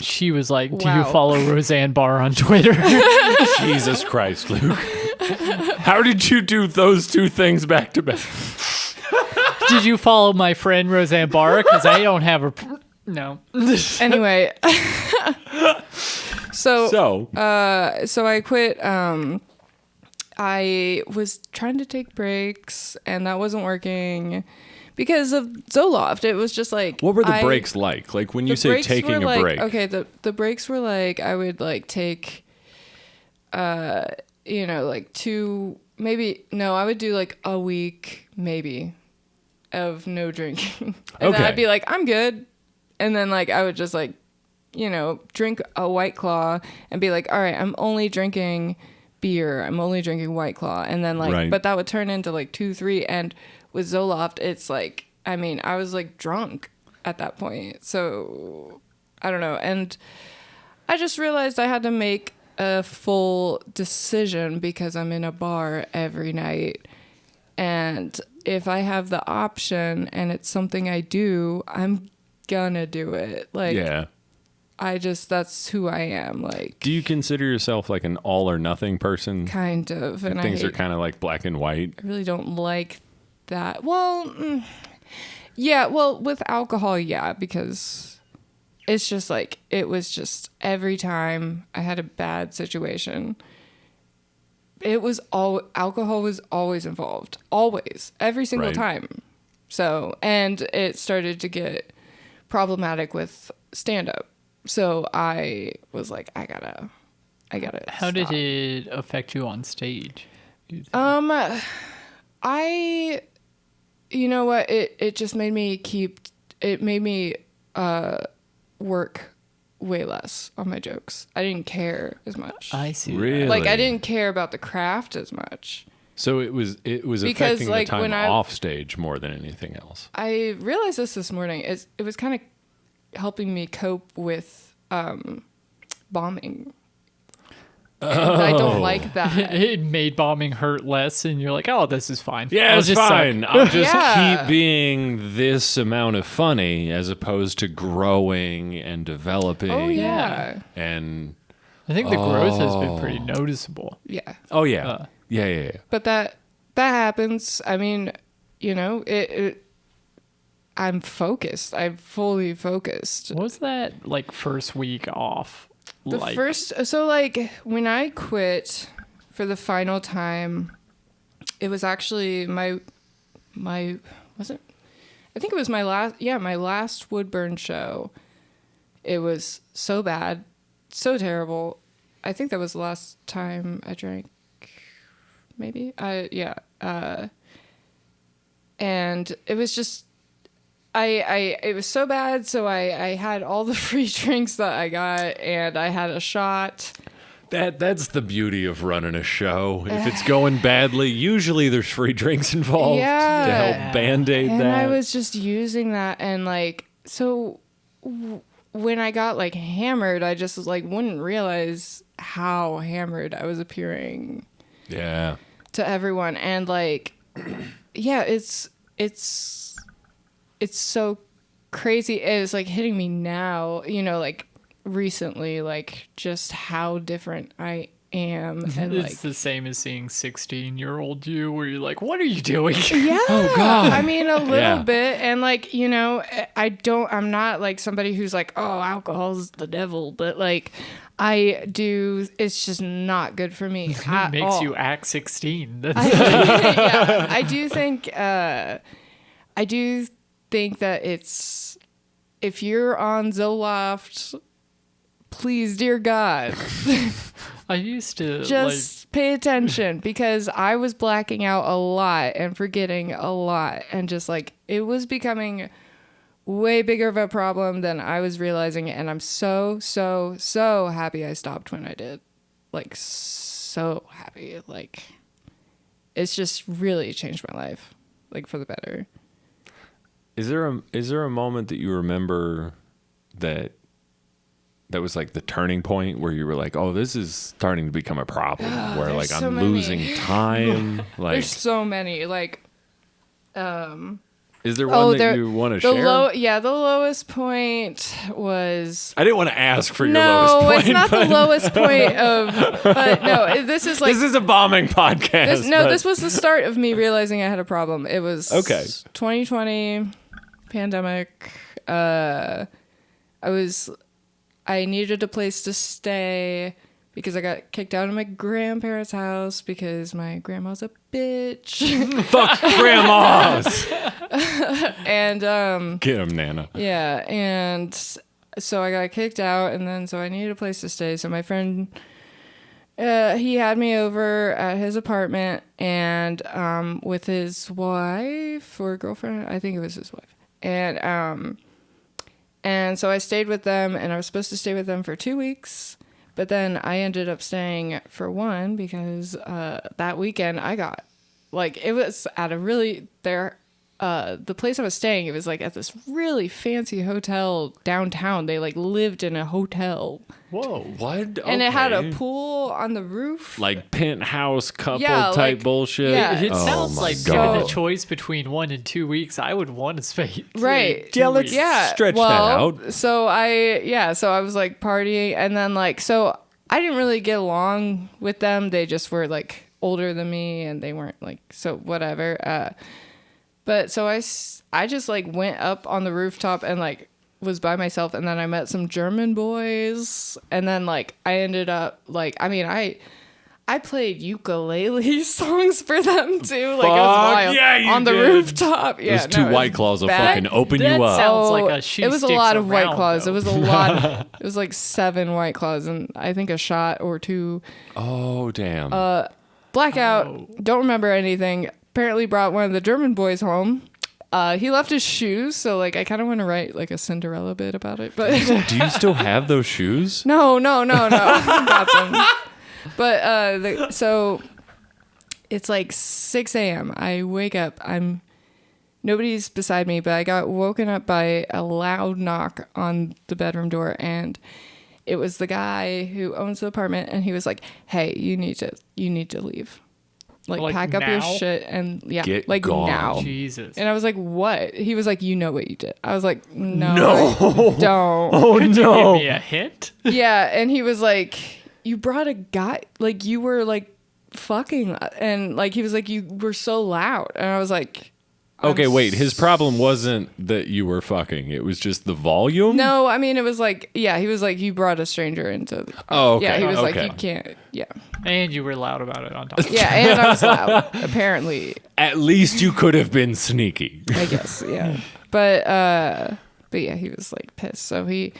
she was like, do you Wow. follow Roseanne Barr on Twitter? Jesus Christ, Luke. How did you do those two things back to back? Did you follow my friend Roseanne Barr? Because I don't have a. No. Anyway. So I quit. I was trying to take breaks and that wasn't working because of Zoloft. It was just like. What were the breaks like? Like when you say taking a break? Okay, the breaks were like I would like take, like two, maybe, no, I would do like a week maybe of no drinking. And then Okay. I'd be like, I'm good. And then like I would just like, drink a White Claw and be like, all right, I'm only drinking beer. I'm only drinking White Claw. And then like, Right. but that would turn into like 2, 3. And with Zoloft, it's like, I mean, I was like drunk at that point. So I don't know. And I just realized I had to make a full decision because I'm in a bar every night. And if I have the option and it's something I do, I'm gonna do it. Like, Yeah. that's who I am. Like, Do you consider yourself like an all or nothing person? kind of. And Things I are kind of like black and white. really don't like that. Well, yeah, well, with alcohol, yeah, because it's just like, it was just every time I had a bad situation, alcohol was always involved. Always. Every single Right. time. So, and it started to get problematic with stand-up. So I was like, I gotta How did stop. it affect you on stage? You know what? It just made me work way less on my jokes. I didn't care as much. I see. Really? Like I didn't care about the craft as much. So it was Because, affecting like, the time when off stage more than anything else. I realized this morning. It was kind of helping me cope with bombing. I don't like that. It made bombing hurt less, and you're like, oh, this is fine. Yeah, I'll it's just suck. fine. I'll just Yeah. keep being this amount of funny as opposed to growing and developing. Oh yeah, And I think the growth has been pretty noticeable. yeah. oh yeah. Yeah. But that happens. I mean, I'm focused. I'm fully focused. What was that like first week off? So like when I quit for the final time, it was actually my was it? I think it was my last Woodburn show. It was so bad, so terrible. I think that was the last time I drank. Maybe and it was just. It was so bad, so I had all the free drinks that I got, and I had a shot. That's the beauty of running a show. If it's going badly, usually there's free drinks involved to help band-aid and that. I was just using that, and like, so when I got like hammered, I just like wouldn't realize how hammered I was appearing Yeah. to everyone. And like, yeah, it's so crazy. It's like hitting me now, you know, like recently, like just how different I am. And It's like, the same as seeing 16-year-old you, where you're like, "What are you doing?" yeah. Oh, God. I mean, a little Yeah. bit. And like, you know, I'm not like somebody who's like, oh, alcohol's the devil, but like it's just not good for me. It makes you act 16. That's Yeah, I do think that it's, if you're on Zoloft, please, dear God, I used to just pay attention, because I was blacking out a lot and forgetting a lot, and just like it was becoming way bigger of a problem than I was realizing, and I'm so happy I stopped when I did. Like, so happy. Like, it's just really changed my life, like, for the better. Is there a moment that you remember that was like the turning point where you were like, oh, this is starting to become a problem, where like so I'm many. losing time? Like, There's so many. Like, is there one that there- you want to the share? the lowest point was. I didn't want to ask for your No, lowest point. it's not but the lowest point of. But no, this is like. this is a bombing podcast. but- This was the start of me realizing I had a problem. It was Okay. 2020 pandemic. I needed a place to stay because I got kicked out of my grandparents' house because my grandma's a bitch. Fuck grandmas. And Get 'em, Nana. yeah, and so I got kicked out, and then so I needed a place to stay. So my friend, he had me over at his apartment, and with his wife or girlfriend, I think it was his wife, and so I stayed with them, and I was supposed to stay with them for 2 weeks, but then I ended up staying for 1 because that weekend I got, like, it was at a really, the place I was staying, it was like at this really fancy hotel downtown. They like lived in a hotel. Whoa, what? And it had a Okay. pool on the roof. Like penthouse couple Yeah, type like- bullshit. yeah. It Oh sounds my like God. given a choice between 1 and 2 weeks, I would want to stay. Right. Yeah, let's stretch that out. So I was like partying, and then like, so I didn't really get along with them. They just were like older than me, and they weren't like, so whatever. But so I just like went up on the rooftop and like was by myself, and then I met some German boys, and then like I ended up like, I mean, I played ukulele songs for them too. Like, it was Fuck, wild. yeah, you on the did. rooftop. Yeah, Those two it was White Claws will bad. fucking open That you up. sounds like a she It was a sticks lot of White around, Claws. though. It was a lot. It was like 7 White Claws, and I think a shot or 2. Oh, damn. Blackout. Oh. Don't remember anything. Apparently brought one of the German boys home. He left his shoes, so like I kind of want to write like a Cinderella bit about it, but Do you still have those shoes? no. Got them. But so it's like 6 a.m. I wake up. Nobody's beside me, but I got woken up by a loud knock on the bedroom door, and it was the guy who owns the apartment, and he was like, "Hey, you need to leave. Like pack up your now? shit and Get like gone." now." Jesus. And I was like, "What?" He was like, "You know what you did." I was like, "No, No. I don't." Oh, Could you give me a hint? Yeah, and he was like, "You brought a guy, like you were like fucking," and like he was like, "You were so loud," and I was like, Okay, I'm wait. His problem wasn't that you were fucking. It was just the volume? No, I mean, it was like, yeah, he was like, "You brought a stranger into." Oh, okay. Yeah, he was like, Okay. "You can't." Yeah, And you were loud about it on top. yeah, and I was loud. Apparently, At least you could have been sneaky. I guess, yeah. But yeah, he was like pissed. So he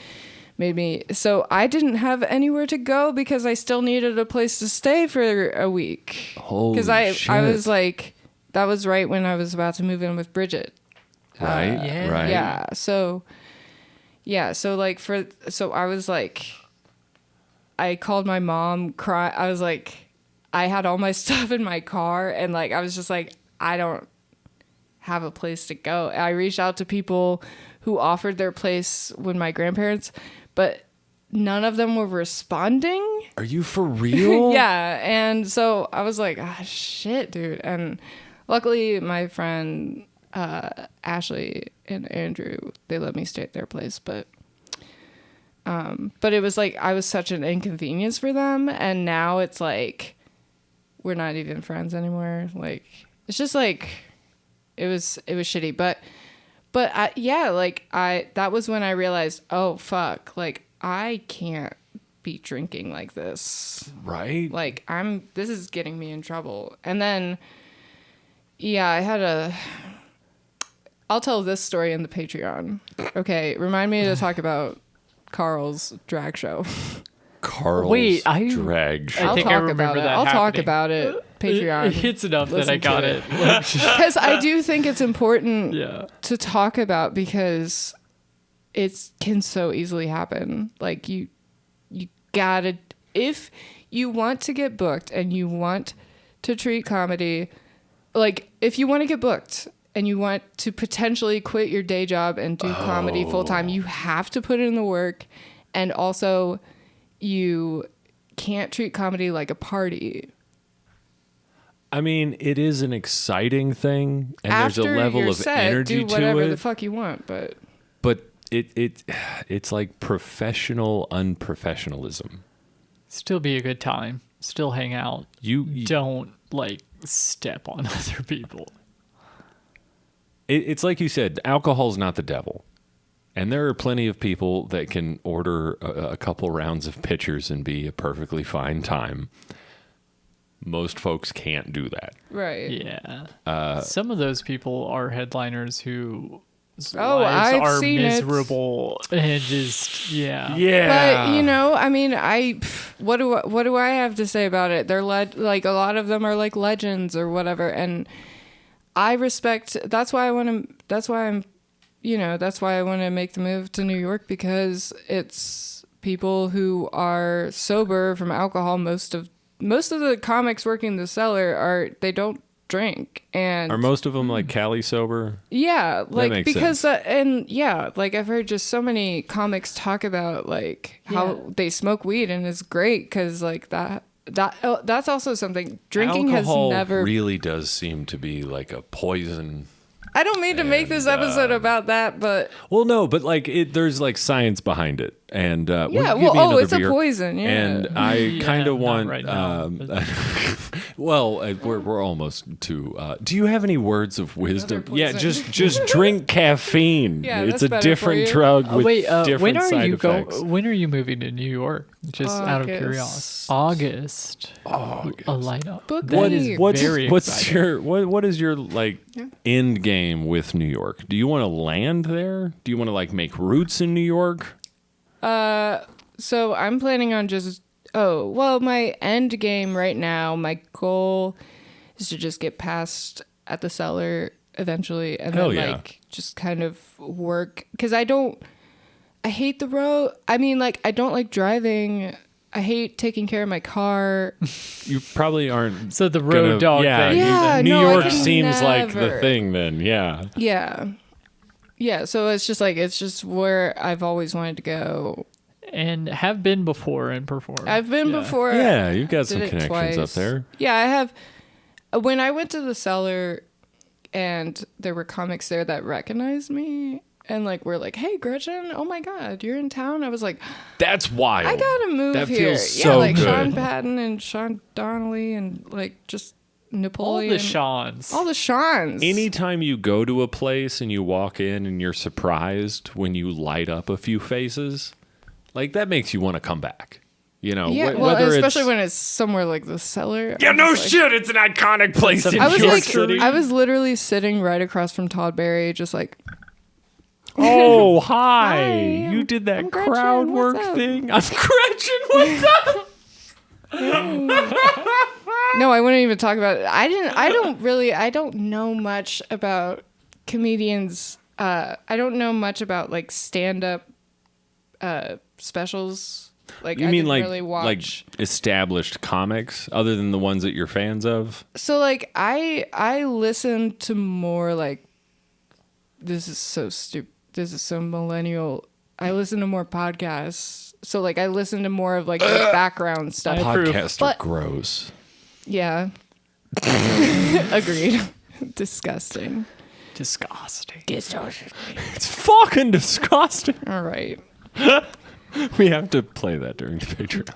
made me. So I didn't have anywhere to go because I still needed a place to stay for a week. Holy Because I shit. was like, that was right when I was about to move in with Bridget. Right? Yeah. Right. Yeah. So like so I was like, I called my mom cry. I was like, I had all my stuff in my car and like, I was just like, I don't have a place to go. I reached out to people who offered their place with my grandparents, but none of them were responding. Are you for real? Yeah. And so I was like, ah, shit, dude. And luckily my friend, Ashley and Andrew, they let me stay at their place, but it was like, I was such an inconvenience for them. And now it's like, we're not even friends anymore. Like, it's just like, it was shitty, but that was when I realized, oh fuck, like I can't be drinking like this. Right. Like this is getting me in trouble. And then, I'll tell this story in the Patreon. Okay. Remind me to talk about Carl's drag show. Carl's drag show. I'll think I talk remember about it. that I'll talk happening. about it. Patreon. It's enough that I Listen got to it. Because I do think it's important Yeah. to talk about because it can so easily happen. Like you gotta, if you want to get booked and you want to treat comedy, like if you want to get booked and you want to potentially quit your day job and do comedy full time, you have to put in the work. And also you can't treat comedy like a party. I mean, it is an exciting thing, and After there's a level your of set, energy do to whatever it. the fuck you want, but it's like professional unprofessionalism. Still be a good time. Still hang out. You Don't like step on other people. it's like you said, alcohol's not the devil. And there are plenty of people that can order a couple rounds of pitchers and be a perfectly fine time. Most folks can't do that. right. Yeah. Some of those people are headliners who Oh, lives I've are seen it. miserable and just Yeah. But you know, I mean, what do I have to say about it? They're like a lot of them are like legends or whatever, and I respect. That's why I want to. That's why I'm. You know, that's why I want to make the move to New York because it's people who are sober from alcohol. Most of the comics working the cellar they don't drink, and Are most of them like Cali sober? yeah, like makes because sense. and yeah, like I've heard just so many comics talk about like how they smoke weed and it's great because like that's also something drinking Alcohol has never. really does seem to be like a poison. I don't mean to make this episode about that, but Well, no, but like there's like science behind it, and yeah, it's a poison. Yeah, And I Yeah, kind of not want. right now, but- Well, we're almost to. Do you have any words of wisdom? poison. Yeah, just drink caffeine. Yeah, it's that's a better for different you. drug with Wait, different when are side you effects. When are you moving to New York? Just out of August. curiosity. August. A light up. Book That me. is What's very what's exciting. your what is your like end game with New York? Do you want to land there? Do you want to like make roots in New York? So I'm planning on just. Oh well, my end game right now. My goal is to just get past at the cellar eventually, and Hell then yeah. like just kind of work because I hate the road. I mean, like I don't like driving. I hate taking care of my car. You probably aren't. So the road dog yeah, thing. Yeah, New no, I York can seems like the never. thing. Then, yeah. Yeah. So it's just where I've always wanted to go. And have been before and performed. I've been Yeah. before. Yeah, you've got Did some it connections up twice. there. Yeah, I have. When I went to the cellar, and there were comics there that recognized me, and like were like, "Hey, Gretchen! Oh my God, you're in town!" I was like, That's wild. "I gotta move That here." feels Yeah, so like good. Sean Patton and Sean Donnelly and like just All Napoleon. the Seans. All the Seans. Anytime you go to a place and you walk in and you're surprised when you light up a few faces, like that makes you want to come back. You know, Yeah, well, whether especially it's, when it's somewhere like the cellar. yeah, I'm no just like- shit, it's an iconic place in I was New York like, City. I was literally sitting right across from Todd Barry, just like, Oh, hi. Hi, You did that I'm Gretchen, crowd what's work up? thing. I'm Gretchen. What's up? no, I wouldn't even talk about it. I don't know much about comedians. I don't know much about like stand-up specials Like You I mean didn't like really watch. established comics other than the ones that you're fans of? So like I listen to more like this is so stupid. This is so millennial. I listen to more podcasts. So like I listen to more of like the background stuff. I approve. Podcasts are But- gross. Yeah. Agreed. Disgusting. Disgusting. It's fucking disgusting. All right. We have to play that during the Patreon.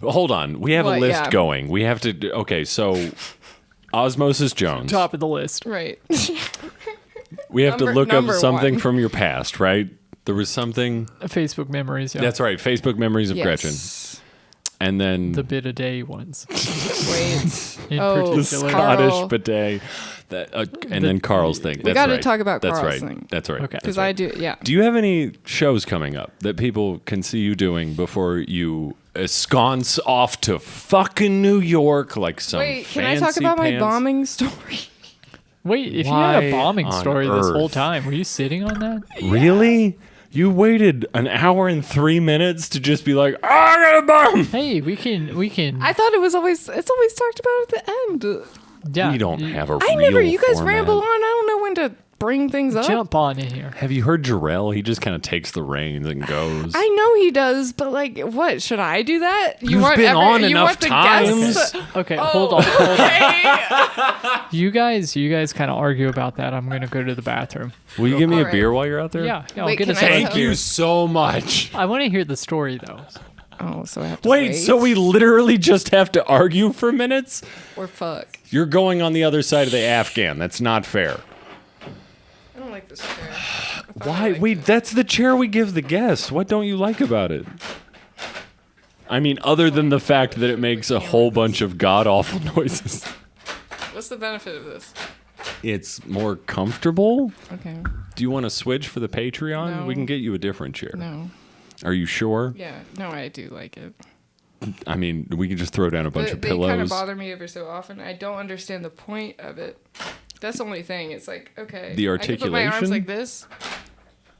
Hold on. We have a What, list yeah. going. We have to. Okay, so Osmosis Jones. Top of the list. Right. We have to Number- look up number something one. from your past, right? There was something. Facebook memories. Yeah. That's right. Facebook memories of Gretchen. Yes. And then the bit a day ones. Wait. In Oh, the particular. Scottish Carl. bidet. That, and then Carl's thing. That's gotta right. talk about That's Carl's right. thing. That's right. Okay. Because That's right. I do, yeah. Do you have any shows coming up that people can see you doing before you ensconce off to fucking New York like some Wait, can I talk fancy about my pants? bombing story? Wait, if you had Why a bombing on story this whole earth? time, were you sitting on that? Really? You waited an hour and 3 minutes to just be like, "Oh, I got a bomb." Hey, we can. I thought it's always talked about at the end. Yeah, We don't have a I real never, you guys format. ramble on. I don't know when to bring things up. jump on in here. Have you heard Jarrell? He just kind of takes the reins and goes. I know he does, but like, what? Should I do that? You You've want been on you enough want the times. guests? Okay, Oh, hold on. okay. You guys kind of argue about that. I'm gonna go to the bathroom. Will you give me a Alright. beer while you're out there? Yeah, I'll Wait, get can us I out. tell- Thank you so much. I want to hear the story though. Oh, so I have to Wait, so we literally just have to argue for minutes? or fuck. You're going on the other side of the Afghan. That's not fair. I don't like this chair. I thought I Why? liked Wait, it. that's the chair we give the guests. What don't you like about it? I mean, other than the fact that it makes a whole bunch of god awful noises. What's the benefit of this? It's more comfortable. Okay. Do you want to switch for the Patreon? No. We can get you a different chair. No. Are you sure? Yeah. No, I do like it. I mean, we can just throw down a bunch of They kind of pillows. bother me every so often. I don't understand the point of it. That's the only thing. It's like, okay. The I can put my arms articulation? like this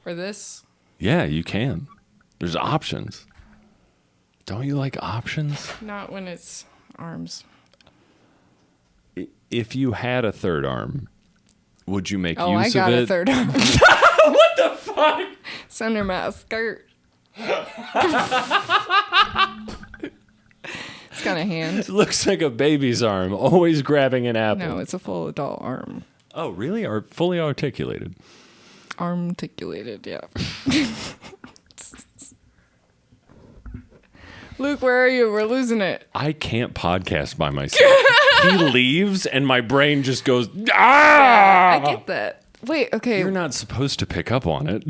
or this. Yeah, you can. There's options. Don't you like options? Not when it's arms. If you had a third arm, would you make Oh, I use got of it? a third arm. What the fuck? Center mass skirt. It's got a hand. It looks like a baby's arm, always grabbing an apple. No, it's a full adult arm. Oh, really? Or fully articulated? Articulated, yeah. Luke, where are you? We're losing it. I can't podcast by myself. He leaves, and my brain just goes, ah! I get that. Wait, okay. You're not supposed to pick up on it.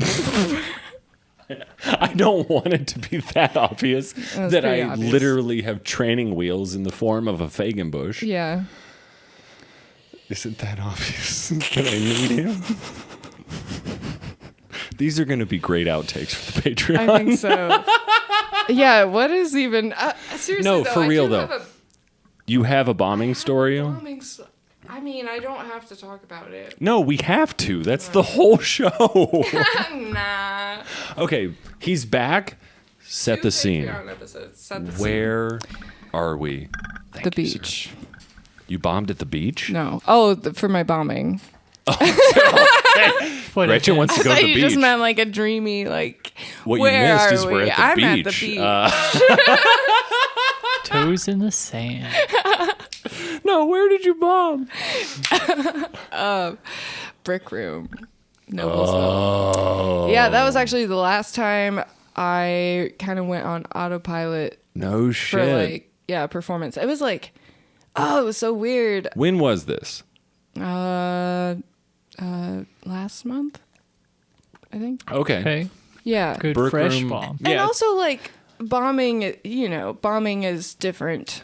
I don't want it to be that obvious That's that pretty I obvious. literally have training wheels in the form of a Fagan bush. Yeah. Isn't that obvious that I need him? These are going to be great outtakes for the Patreon. I think so. Yeah, what is even... seriously, No, though, for I real, do though. have a You have a bombing story? bombing I mean, I don't have to talk about it. No, we have to. That's the whole show. Nah. Okay, he's back. Set Two the scene. Patreon episodes. Set the scene. Where are we? The Thank you, sir. beach. You bombed at the beach? No. Oh, for my bombing. What Gretchen is wants to I go to thought the you beach. just meant like a dreamy, like, What you where missed are is we're we? at the I'm beach. at the beach. it? Toes in the sand. No, where did you bomb? Brick room. Noblesville. Oh. Yeah, that was actually the last time I kind of went on autopilot No for shit. like, yeah, performance. It was like, oh, it was so weird. When was this? Last month, I think. Okay. Okay, Yeah. good Brick fresh room. bomb. And Yeah. also like bombing, bombing is different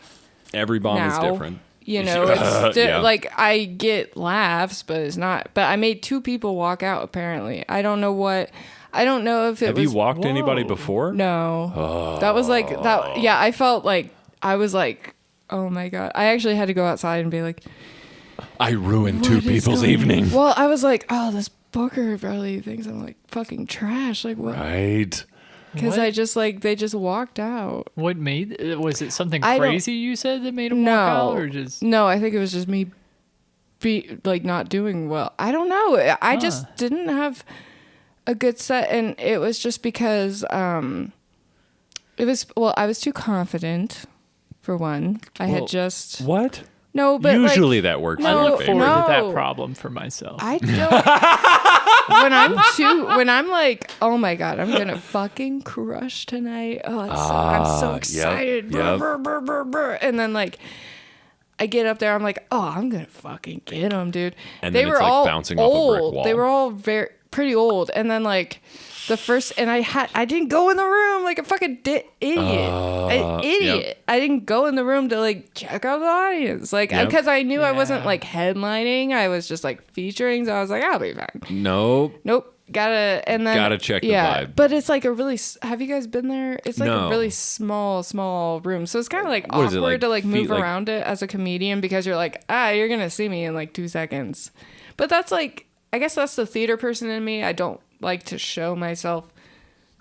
Every bomb is now. different. It's Yeah. like I get laughs, but it's not. But I made 2 people walk out. Apparently, I don't know if it Have was. you walked anybody Whoa. before? No, that was like that. Yeah, I felt like I was like, oh my god. I actually had to go outside and be like, I ruined 2 "What is people's going on?" evening. Well, I was like, oh, this Booker probably thinks I'm like fucking trash. Like what? Right. because I just like they just walked out. What made was it something I don't- crazy you said that made him walk out, or just No, I think it was just me not doing well. I don't know. I just didn't have a good set, and it was just because I was too confident for one. I had just What? no, but Usually that works I No, in your look favor. forward to no. that problem for myself. I don't. when I'm like, oh my god, I'm gonna fucking crush tonight. Oh, I'm so yep, excited. yep. Brr, brr, brr, brr. And then like, I get up there, I'm like, oh, I'm gonna fucking get them, dude. And they then were it's like all bouncing old. off a brick wall. They were all pretty old. And then like, the first, and I didn't go in the room like a fucking idiot. An idiot. Yep. I didn't go in the room to like check out the audience, like Yep. because I knew I wasn't Yeah. like headlining. I was just like featuring, so I was like, I'll be fine. Nope. Nope. Gotta check the vibe. But it's like a really. Have you guys been there? It's like No. a really small room, so it's kind of like What is awkward it, like to like move feet, like- around it as a comedian because you're like, you're gonna see me in like 2 seconds. But that's like, I guess that's the theater person in me. I don't like to show myself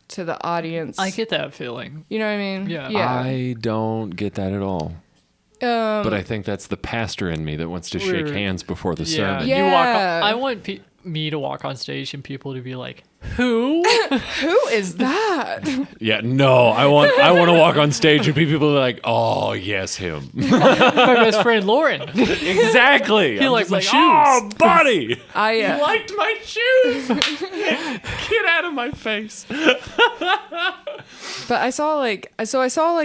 to the audience. I get that feeling. You know what I mean? Yeah. I don't get that at all. But I think that's the pastor in me that wants to shake We're- hands before the Yeah, sermon. Yeah. you walk. I want me to walk on stage and people to be like, "Who?" Who is that? Yeah, no, I want to walk on stage and people are like, "Oh, yes, him." My best friend Lauren. Exactly. He I'm liked just my Oh, buddy. I Liked my shoes. Get out of my face. But I saw like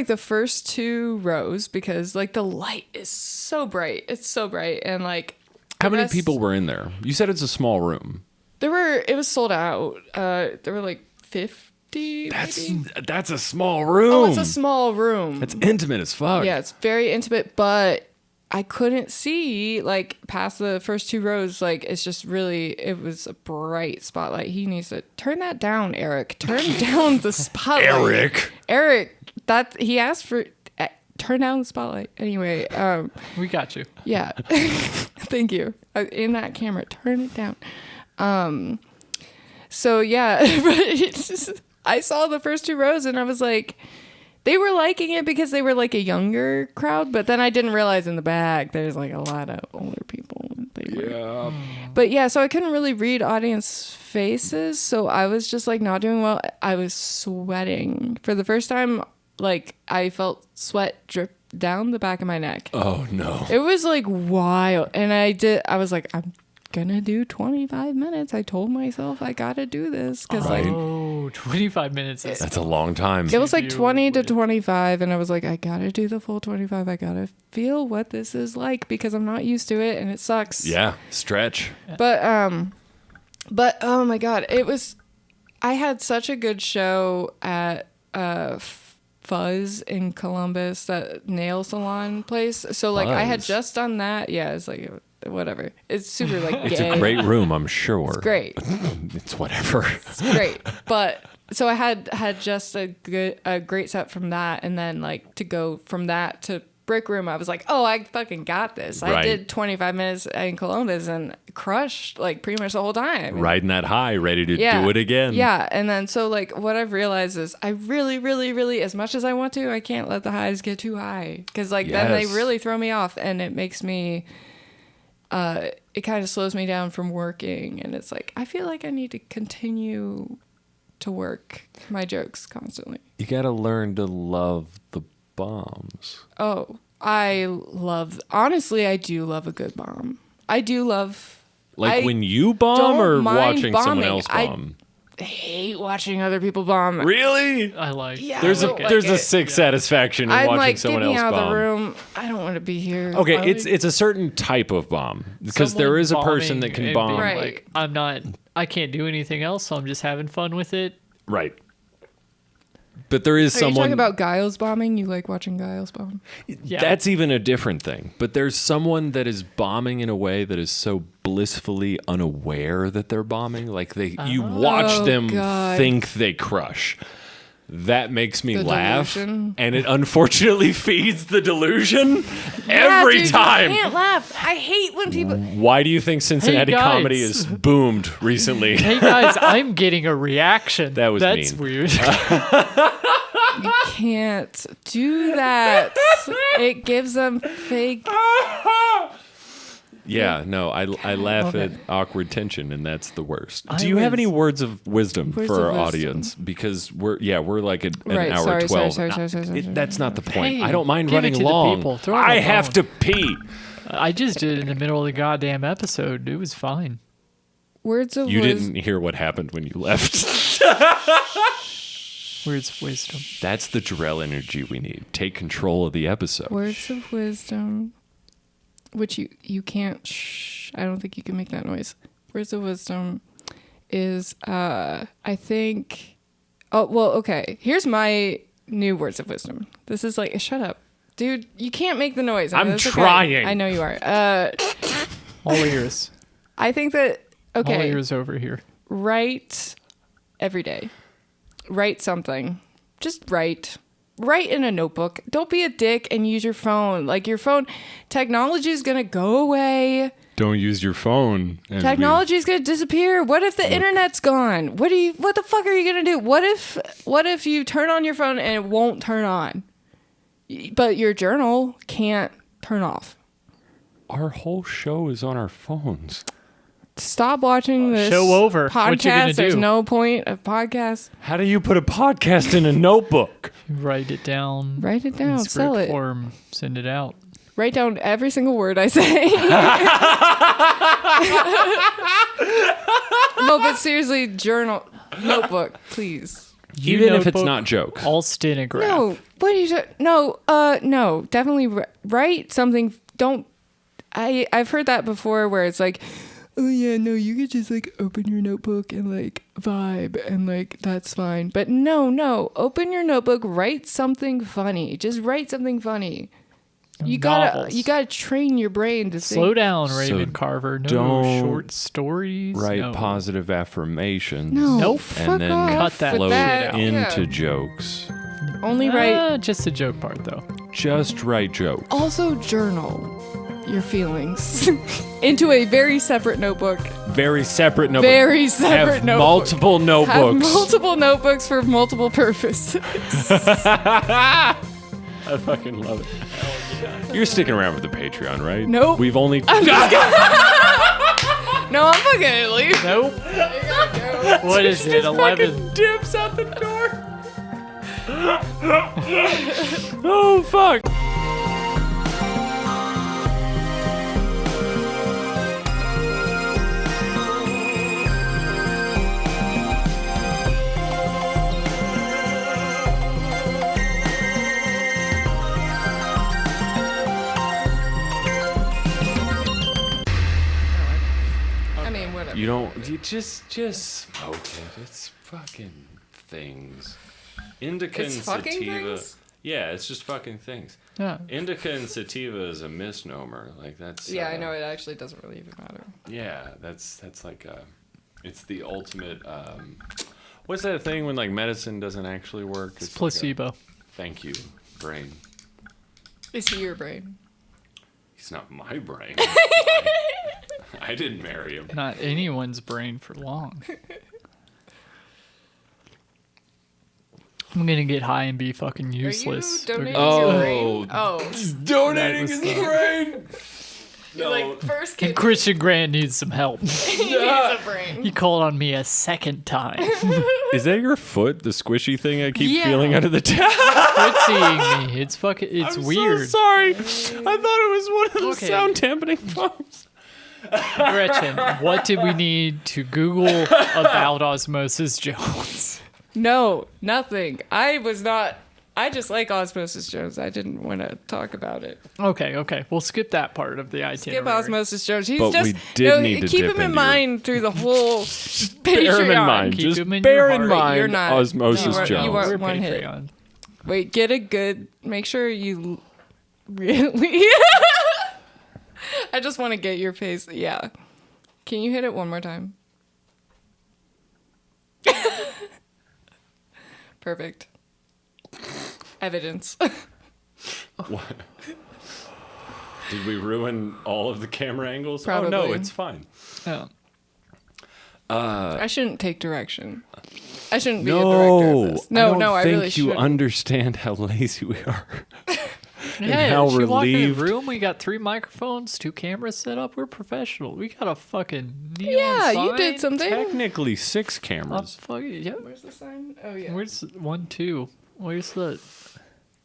the first 2 rows because like the light is so bright. It's so bright, and like How many rest- people were in there? You said it's a small room. it was sold out. There were like 50. maybe? That's a small room. Oh, it's a small room. It's intimate as fuck. Yeah, it's very intimate, but I couldn't see like past the first 2 rows. Like it was a bright spotlight. He needs to turn that down, Eric. Turn down the spotlight. Eric, that he asked for. Turn down the spotlight. Anyway, We got you. yeah. Thank you. In that camera, turn it down. So yeah, but it's just, I saw the first 2 rows and I was like, they were liking it because they were like a younger crowd, but then I didn't realize in the back there's like a lot of older people. Yeah. But yeah, so I couldn't really read audience faces, so I was just like not doing well. I was sweating for the first time. Like I felt sweat drip down the back of my neck. Oh no. It was like wild, and I was like, I'm gonna do 25 minutes. I told myself I gotta do this because Right. like Oh, 25 minutes is That's a long time. it was like You 20 to would- 25, and I was like, I gotta do the full 25. I gotta feel what this is like because I'm not used to it and it sucks. Yeah. Stretch. But oh my god, I had such a good show at Fuzz in Columbus, that nail salon place. So like I had Fuzz? just done that. Yeah, it's like whatever. It's super like It's gay. a great room, I'm sure. It's great. It's whatever. It's great. But so I had just a great set from that, and then like to go from that to Brick Room, I was like, oh, I fucking got this. I Right. did 25 minutes in Columbus and crushed like pretty much the whole time. Riding that high, ready to do it again. Yeah. And then so like what I've realized is I really, really, really, as much as I want to, I can't let the highs get too high. Because like then they Yes. really throw me off, and it makes me it kind of slows me down from working, and it's like I feel like I need to continue to work my jokes constantly. You got to learn to love the bombs. Oh, honestly, I do love a good bomb. I do love Like I when you bomb don't or mind watching someone bombing. else I bomb? hate watching other people bomb. Really? I like. Yeah. There's I a don't like there's a it. sick satisfaction in I'm watching like, get someone me else out of bomb. the room. I don't want to be here. Okay, I it's a certain type of bomb because there Someone is a person bombing that can and bomb. being Right. Like, I can't do anything else, so I'm just having fun with it. Right. But there is Are you someone talking about Giles bombing? You like watching Giles bomb? Yeah. That's even a different thing. But there's someone that is bombing in a way that is so blissfully unaware that they're bombing. Like you watch Oh, them God. think they crush. that makes me The laugh, delusion. and it unfortunately feeds the delusion Yeah, every dude, time. You can't laugh. I hate when people. Why do you think Cincinnati Hey, guys. comedy has boomed recently? Hey guys, I'm getting a reaction. That was That's mean. weird. You can't do that. It gives them fake. Yeah, no, I laugh Okay. at awkward tension, and that's the worst. I Do you have was- any words of wisdom Words for of our wisdom. audience? Because we're like an Right, hour sorry, 12. sorry. That's not the point. Hey, I don't mind give it running to the long. people. Throw it I alone. have to pee. I just did it in the middle of the goddamn episode. It was fine. Words of You wisdom. didn't hear what happened when you left. Words of wisdom. That's the Jarrell energy we need. Take control of the episode. Words of wisdom, which you can't. I don't think you can make that noise. Words of wisdom is I think. Oh well, okay. Here's my new words of wisdom. This is like shut up, dude. You can't make the noise. I'm That's okay. trying. I know you are. All ears. I think that All okay. ears over here. Write every day. Write something. Just write. Write in a notebook. Don't be a dick and use your phone. Like your phone, technology is gonna go away. Don't use your phone. Technology is gonna disappear. What if the internet's gone? What the fuck are you gonna do? What if you turn on your phone and it won't turn on? But your journal can't turn off. Our whole show is on our phones. Stop watching this Show over. podcast. What you gonna There's do? no point of podcasts. How do you put a podcast in a notebook? Write it down. Write it down. in Sell script it. form. Send it out. Write down every single word I say. No, but seriously, journal, notebook, please. Even if it's notebook, not joke. All stenograph. No, what are you? No. Definitely write something. Don't. I've heard that before, where it's like, oh yeah, no, you could just like open your notebook and like vibe and like that's fine. But no, open your notebook, write something funny. Just write something funny. You Novels. gotta train your brain to Slow think. down, So Raven Carver. No don't short stories. Write no. positive affirmations. No, Nope. fuck And then off cut that with float shit out. into yeah. jokes. Only write. Just the joke part, though. Just write jokes. Also journal your feelings into a very separate notebook. Very separate notebooks. Very separate Have notebook. multiple Have notebooks. multiple notebooks for multiple purposes. I fucking love it. You're sticking around with the Patreon, right? Nope. We've only. No, I'm fucking gonna leave. Nope. What is it? 11. Dips out the door. Oh fuck. I mean, whatever. You don't. You just smoke it. It's fucking things. Indica It's and fucking sativa. things? Yeah, it's just fucking things. Yeah. Indica and sativa is a misnomer. Like that's. Yeah, I know. It actually doesn't really even matter. Yeah, that's like it's the ultimate. What's that thing when like medicine doesn't actually work? It's like placebo. thank you, brain. Is he your brain? He's not my brain. I didn't marry him. Not anyone's brain for long. I'm gonna get high and be fucking useless. Are you donating Oh. your brain? Oh, Donating That was his the- brain. you're like first kid And Christian Grant needs some help. needs a brain. He called on me a second time. Is that your foot? The squishy thing I keep Yeah. feeling under the tap. Footsying me. It's fucking. It's weird. So sorry. I thought it was one of those Okay. sound dampening foams. Gretchen, what did we need to Google about Osmosis Jones? No, nothing. I just like Osmosis Jones. I didn't want to talk about it. Okay. We'll skip that part of the itinerary. Skip Osmosis Jones. He's But just we did need to keep dip him in into mind through the whole Patreon. Bear him in mind. Keep Just him in bear your in heart. You're mind not. Osmosis You are- Jones. you are- We're one hit. Patreon. Wait, get a good. Make sure you really. I just want to get your face. Yeah. Can you hit it one more time? Perfect. Evidence. What? Did we ruin all of the camera angles? Probably. Oh, no, it's fine. Yeah. I shouldn't take direction. I shouldn't be a director of this. No, I really think you shouldn't. understand how lazy we are. Yeah, how she walked in the relieved. room. We got 3 microphones, 2 cameras set up. We're professional. We got a fucking neon Yeah, you sign. did something. Technically 6 A cameras. fucking, yeah. Where's the sign? Oh, yeah. Where's 1, 2? Where's the?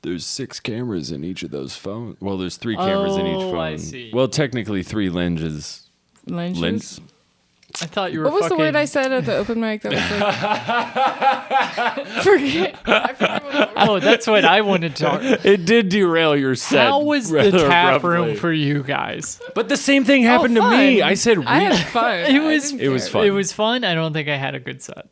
There's 6 cameras in each of those phones. Well, there's 3 cameras in each Oh, phone. I see. Well, technically 3 lenses. Lenses? I thought you were. What was the fucking, word I said at the open mic that was like... forget what the word Oh, that's what I wanted to talk. It did derail your set. How was the rather tap abruptly. room for you guys? But the same thing happened to me. fun. I said I had fun. It was- I didn't It was care. fun. It was fun. I don't think I had a good set.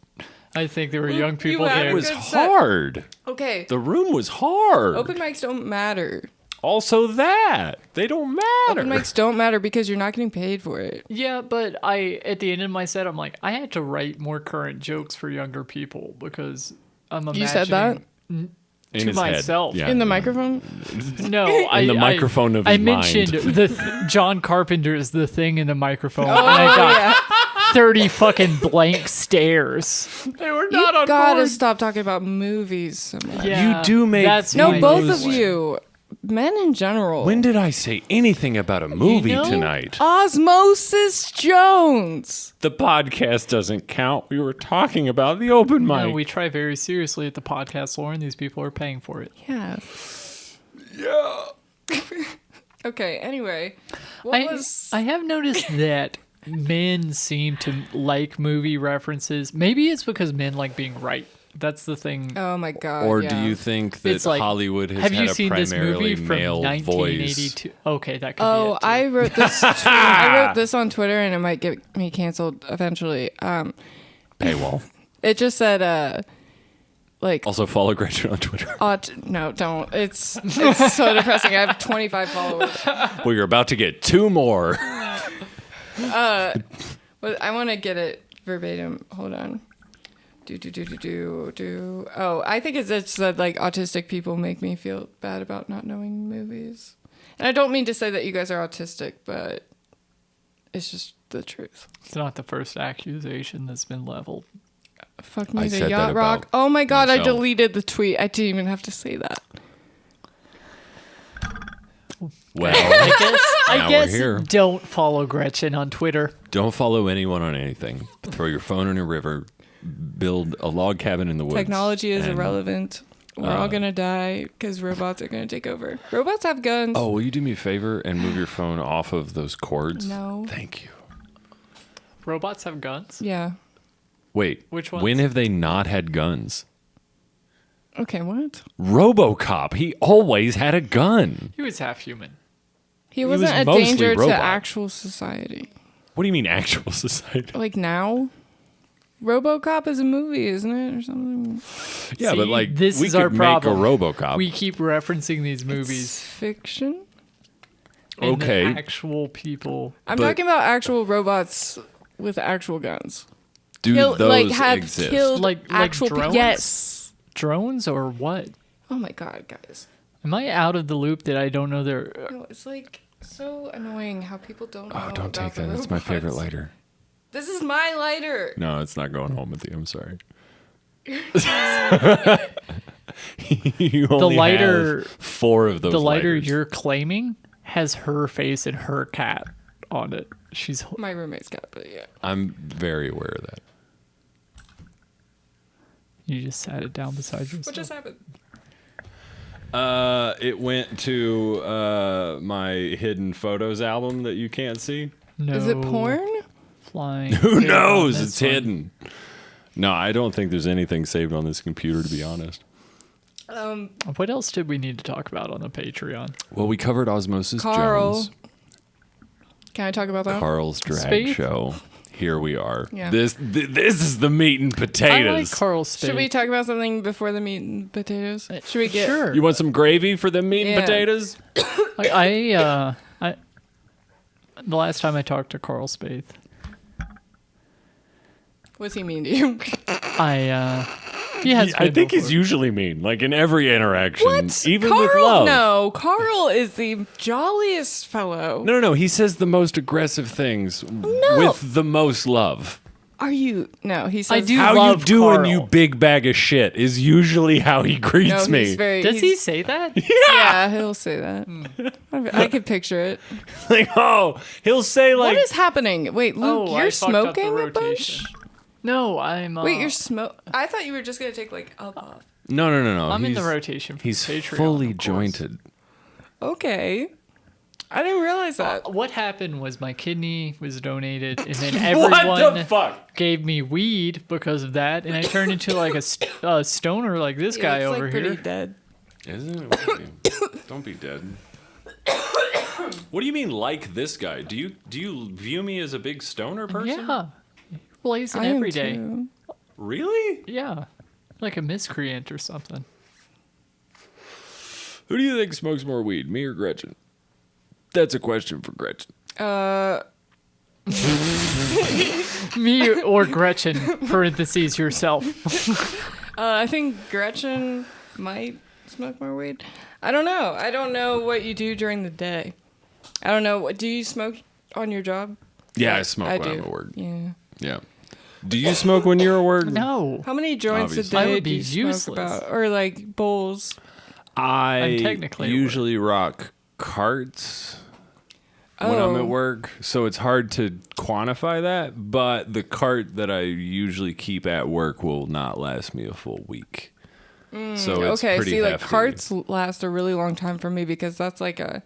I think there were young people had a there. it was good set. hard. Okay. The room was hard. Open mics don't matter. Also that. They don't matter. Open mics don't matter because you're not getting paid for it. Yeah, but at the end of my set, I'm like, I had to write more current jokes for younger people because I'm imagining. You said that? In to his head. myself. Yeah. In the microphone? No, the microphone of his I mentioned mind. John Carpenter's The Thing in the microphone. Oh, and I got yeah. 30 fucking blank stares. They were You not on gotta board. stop talking about movies so much. Yeah, You do make that's No, my both news of one. you. Men in general. When did I say anything about a movie know- tonight? Osmosis Jones. The podcast doesn't count. We were talking about the open mic. No, we try very seriously at the podcast, Lauren. These people are paying for it. Yeah. yeah. Okay, anyway. What I was... have noticed that men seem to like movie references. Maybe it's because men like being right. That's the thing. Oh my god. Or yeah. do you think that It's like, Hollywood has have had you a seen this primarily movie from male voice? 1982? Okay, that could be Oh, it too. I wrote this. I wrote this on Twitter, and it might get me canceled eventually. Paywall. It just said, like, Also follow Gretchen on Twitter. no, don't. It's so depressing. I have 25 followers. Well, you're about to get 2 more. But I want to get it verbatim. Hold on. Oh, I think it's just that like autistic people make me feel bad about not knowing movies. And I don't mean to say that you guys are autistic, but it's just the truth. It's not the first accusation that's been leveled. Fuck me, I the said that yacht rock. about Oh my god, I myself. deleted the tweet. I didn't even have to say that. Well, I Now we're guess here. don't follow Gretchen on Twitter. don't follow anyone on anything. Throw your phone in a river. Build a log cabin in the woods. Technology is and- irrelevant. We're all gonna die because robots are gonna take over. Robots have guns. Oh, will you do me a favor and move your phone off of those cords? No. Thank you. Robots have guns? Yeah. Wait. Which ones? When have they not had guns? Okay, what? RoboCop. He always had a gun. He was half human. He was wasn't a mostly danger robot. to actual society. What do you mean actual society? Like now? RoboCop is a movie, isn't it? Or something? Yeah, See, but like this we is could our problem. make a RoboCop. We keep referencing these It's movies. fiction? And the Okay. actual people. I'm But- talking about actual robots with actual guns. Do Kill- those like have exist? killed Like actual drones? Yes. Drones or what? Oh my god, guys. Am I out of the loop that I don't know there? No, it's like so annoying how people don't know. Oh, don't about take the that. That's my favorite robots. lighter. This is my lighter. No, it's not going home with you. I'm sorry. You only lighter- have 4 of those The lighter lighters. you're claiming has her face and her cat on it. She's My roommate's got, but yeah. I'm very aware of that. you just sat it down beside yourself. What just happened? It went to my hidden photos album that you can't see. No Is it porn? Flying. Who pig on knows? this It's one. hidden. No, I don't think there's anything saved on this computer, to be honest. What else did we need to talk about on the Patreon? Well, we covered Osmosis Carl. Jones, Can I talk about that? Carl's drag Spade? show. Here we are. Yeah. This is the meat and I like potatoes. Carl Spade. Should we talk about something before the meat and potatoes? Should we get? Sure. You want some gravy for the meat Yeah. and potatoes? I the last time I talked to Carl Spade, What's he mean to you? He has I been think he's before. usually mean, like in every interaction, What? even Carl? with love. No, Carl is the jolliest fellow. No. He says the most aggressive things with the most love. Are you? No, he says. I do How love you doing, Carl. you big bag of shit, is usually how he greets No, me. he's very. Does he he's- say that? Yeah, he'll say that. I could picture it. Like, he'll say like, What is happening? Wait, Luke, Oh, I you're fucked up the smoking a bunch? rotation. No, I'm. Wait, you're I thought you were just gonna take like a puff. no. I'm in the he's- rotation. For He's Patreon, fully of course. jointed. Okay, I didn't realize that. What happened was my kidney was donated, and then What everyone the fuck? gave me weed because of that, and I turned into like a stoner like this Yeah, guy it's, over like, pretty here. dead. Isn't it? Don't be dead. What do you mean, like this guy? Do you view me as a big stoner person? Yeah, blazing I am every day. too. Really? Yeah, like a miscreant or something. Who do you think smokes more weed, me or Gretchen? That's a question for Gretchen. Me or Gretchen, parentheses yourself. I think Gretchen might smoke more weed. I don't know. I don't know what you do during the day. I don't know. Do you smoke on your job? Yeah, I smoke I when do. I'm at work. Yeah. Yeah. Do you smoke when you're at work? No, How many joints Obviously. a I day would do be you smoke useless. about? Or like bowls? I I'm technically at work. usually rock carts when I'm Oh. at work, so it's hard to quantify that, but the cart that I usually keep at work will not last me a full week. So it's Okay, pretty see, like hefty. carts last a really long time for me because that's like a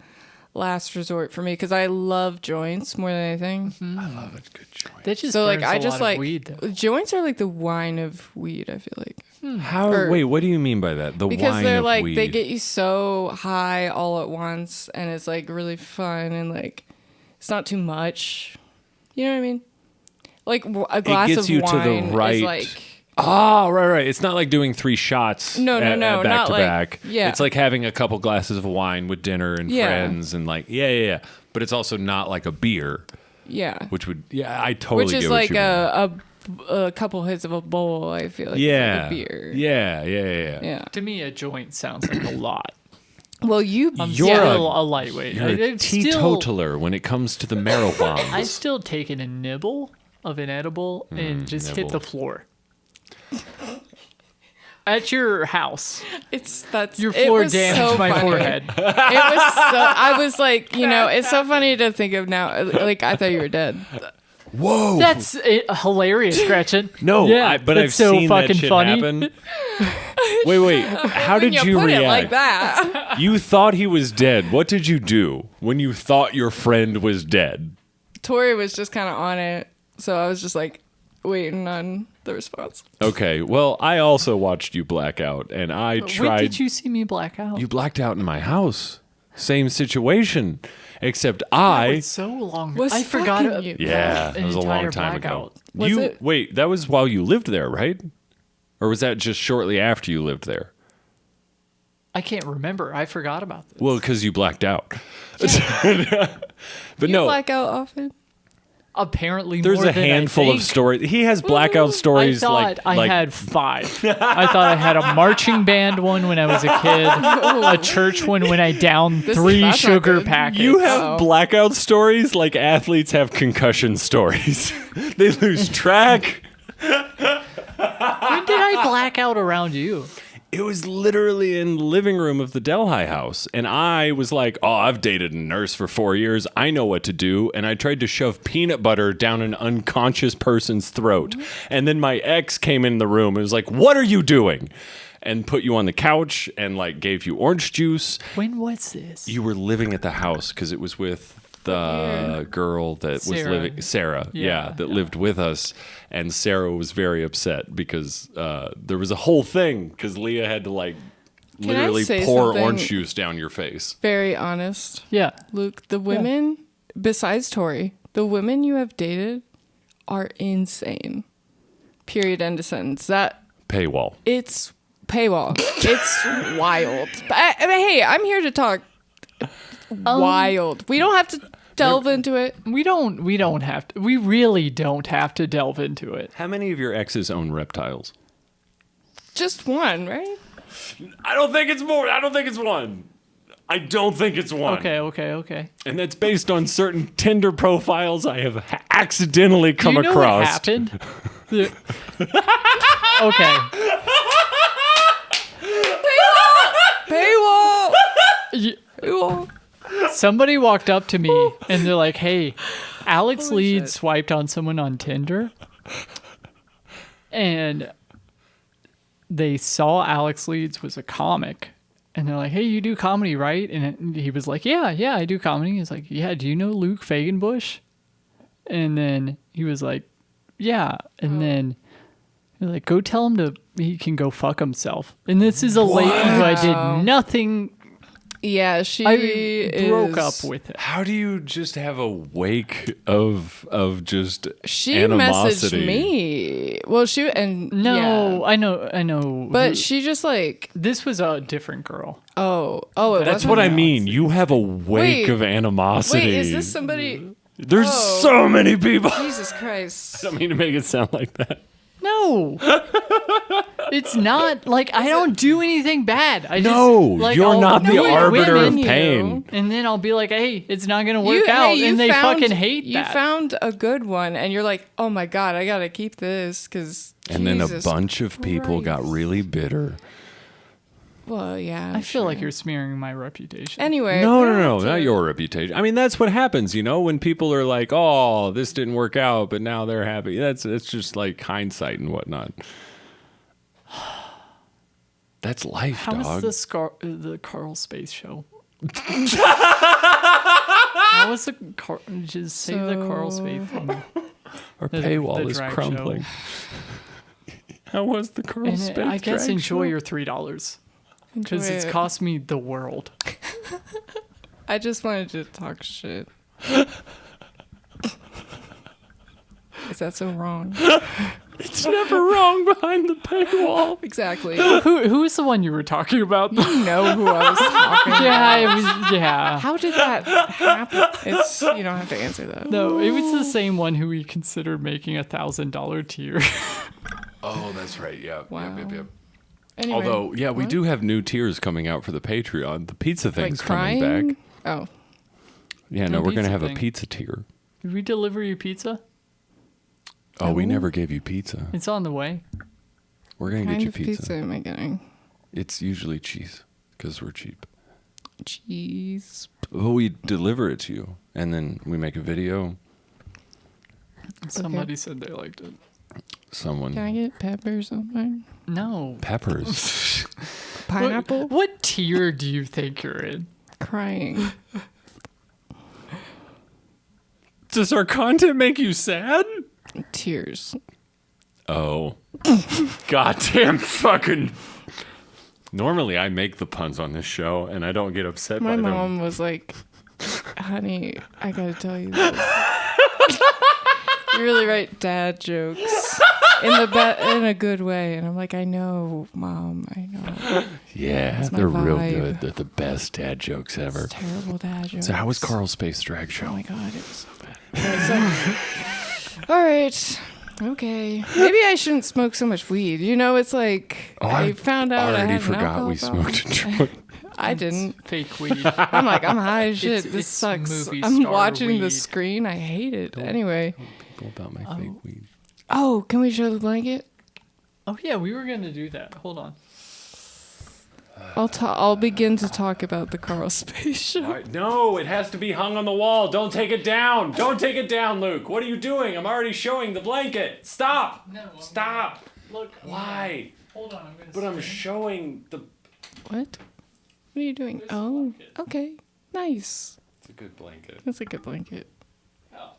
last resort for me because I love joints more than anything. I love a good joint. that just So like burns I a just lot like of weed, though. joints are like the wine of weed. I feel like How? Or- Wait, what do you mean by that? The because wine they're of like weed. they get you so high all at once and it's like really fun and like it's not too much. You know what I mean? Like a glass gets of you to the wine right- is like Oh, right. It's not like doing 3 shots. No, at no, back not to like- back. yeah. It's like having a couple glasses of wine with dinner and Yeah. friends and like yeah. But it's also not like a beer, yeah, which would I totally which is get what like you mean. a couple hits of a bowl. I feel like Yeah. it's like a beer. Yeah. Yeah. To me, a joint sounds like a lot. Well, you I'm You're still a lightweight. You're a It's still, teetotaler when it comes to the marijuana. I've still taken a nibble of an edible and just hit nibble. the floor. At your house, your it floor was damaged so my funny. forehead. It was so I was like, it's so funny to think of now. Like I thought you were dead. Whoa. That's hilarious, Gretchen. no, yeah, but I've that's so seen fucking that shit funny. happen. Wait. How When did you put react? it like that? You thought he was dead. What did you do when you thought your friend was dead? Tori was just kind of on it, so I was just like waiting on the response. Okay, well, I also watched you black out, and I tried. When did you see me black out? You blacked out in my house. Same situation, except That I. was so long. Was I forgot fucking it. you. Yeah, an it was a long entire time blackout. ago. Was you it? wait. That was while you lived there, right? Or was that just shortly after you lived there? I can't remember. I forgot about this. Well, because you blacked out. But You no, black out often? Apparently, there's more a than I handful of think. stories. He has blackout I stories thought like I had 5. I thought I had a marching band one when I was a kid, a church one when I downed This- 3 that's not sugar good. packets. You have Uh-oh. blackout stories like athletes have concussion stories. They lose track. When did I black out around you? It was literally in the living room of the Delhi house. And I was like, oh, I've dated a nurse for 4 years. I know what to do. And I tried to shove peanut butter down an unconscious person's throat. And then my ex came in the room and was like, what are you doing? And put you on the couch and like gave you orange juice. When was this? You were living at the house because it was with the girl that was Sarah. living, Sarah, Yeah, that lived with us. And Sarah was very upset because there was a whole thing because Leah had to like Can I literally say pour something? orange juice down your face. Very honest. Yeah. Luke, the women, besides Tori, the women you have dated are insane. Period. End of sentence. Paywall. It's paywall. It's wild. But I mean, hey, I'm here to talk wild. We don't have to delve into it. We don't have to. We really don't have to delve into it. How many of your exes own reptiles? just one, right? I don't think it's more. I don't think it's one. I don't think it's one. Okay. And that's based on certain Tinder profiles I have accidentally come Do you know across. what happened? Okay. Paywall. Y- Paywall. Somebody walked up to me and they're like, "Hey, Alex Holy Leeds shit. swiped on someone on Tinder." And they saw Alex Leeds was a comic. And they're like, "Hey, you do comedy, right?" And he was like, Yeah, I do comedy." He's like, "Yeah, do you know Luke Fagenbush?" And then he was like, "Yeah." And then they're like, "Go tell him he can go fuck himself." And this is a lady who I Wow. did nothing. Yeah, she I broke is- up with it. How do you just have a wake of just She animosity? messaged me. Well, she and No, yeah. I know. But she just like This was a different girl. it That's wasn't what I her. mean. You have a wake Wait. of animosity. Wait, is this somebody? There's Oh. so many people. Jesus Christ! I don't mean to make it sound like that. No. It's not like I don't do anything bad. I No, just, like, you're I'll not the do it arbiter of women, pain. And then I'll be like, "Hey, it's not gonna work out," hey, and they found- fucking hate you that. found a good one, and you're like, "Oh my god, I gotta keep this," because And then a bunch of people got really bitter. Well, yeah. I feel like sure. you're smearing my reputation. Anyway. No, we don't no, have not to- your reputation. I mean, that's what happens, when people are like, "Oh, this didn't work out, but now they're happy." It's just like hindsight and whatnot. That's life, How dog. was the Carl Space show? How was the just say the Carl Space thing? Our the paywall is drag crumbling. How was the Carl And Space I guess drag enjoy show? your $3 because Enjoy it's it. cost me the world. I just wanted to talk shit. Is that so wrong? It's never wrong behind the paywall. Exactly. Who is the one you were talking about? You know who I was talking about. Yeah, it was. Yeah. How did that happen? It's you don't have to answer that. No, it was the same one who we considered making $1,000 tier. Oh, that's right. Yeah. Wow. Yep. Anyway, Although, yeah, we what? do have new tiers coming out for the Patreon. The pizza like thing's crying. coming back. Oh, Yeah, No no, we're going to pizza have thing. a pizza tier. Did we deliver you pizza? Oh, we No. never gave you pizza. It's on the way. We're going to kind get you of pizza. pizza am I getting? It's usually cheese because we're cheap. Cheese. Well, we deliver it to you, and then we make a video. Somebody said they liked it. Someone Can I get peppers on mine? No. peppers. Pineapple. What tier do you think you're in? Crying. Does our content make you sad? Tears. Oh, goddamn fucking! Normally, I make the puns on this show, and I don't get upset My by them. mom was like, "Honey, I gotta tell you this. You really write dad jokes in a good way." And I'm like, "I know, Mom. I know. Yeah, That's my they're real vibe. good. They're the best dad jokes ever. It's terrible dad jokes." So, how was Carl's Space Drag Oh Show? my god, it was so bad. Okay, so, all right. Okay. Maybe I shouldn't smoke so much weed. It's like I found out I already had an forgot alcohol we problem. smoked a joint. I didn't. Fake weed. I'm like, I'm high as shit. It's- This it's sucks. movie I'm star watching the weed. screen. I hate it. Anyway. People about my fake weed. Oh, can we show the blanket? Oh yeah, we were gonna do that. Hold on. I'll begin to talk about the Carl Space show. No, it has to be hung on the wall. Don't take it down. Don't take it down, Luke. What are you doing? I'm already showing the blanket. Stop. No. Stop. Look. Why? Hold on. I'm gonna. But I'm showing the. What? What are you doing? Where's the Oh, blanket? okay. Nice. It's a good blanket. That's a good blanket. Oh.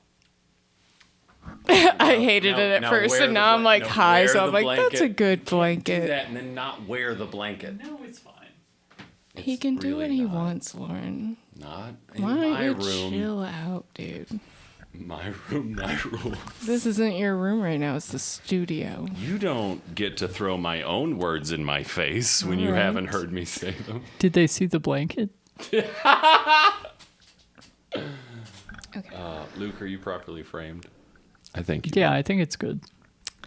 I hated Now- it at now first, wear and the now I'm blan- like now high, wear so I'm the like, that's a blanket. good Do blanket. that and then not wear the blanket. No, it's fine. He It's can do really what he not. wants, Lauren. Not in Why my don't you room. chill out, dude? My room, my rule. This isn't your room right now. It's the studio. You don't get to throw my own words in my face when you Alright. haven't heard me say them. Did they see the blanket? Okay. Luke, are you properly framed? I think you Yeah, I think it's good.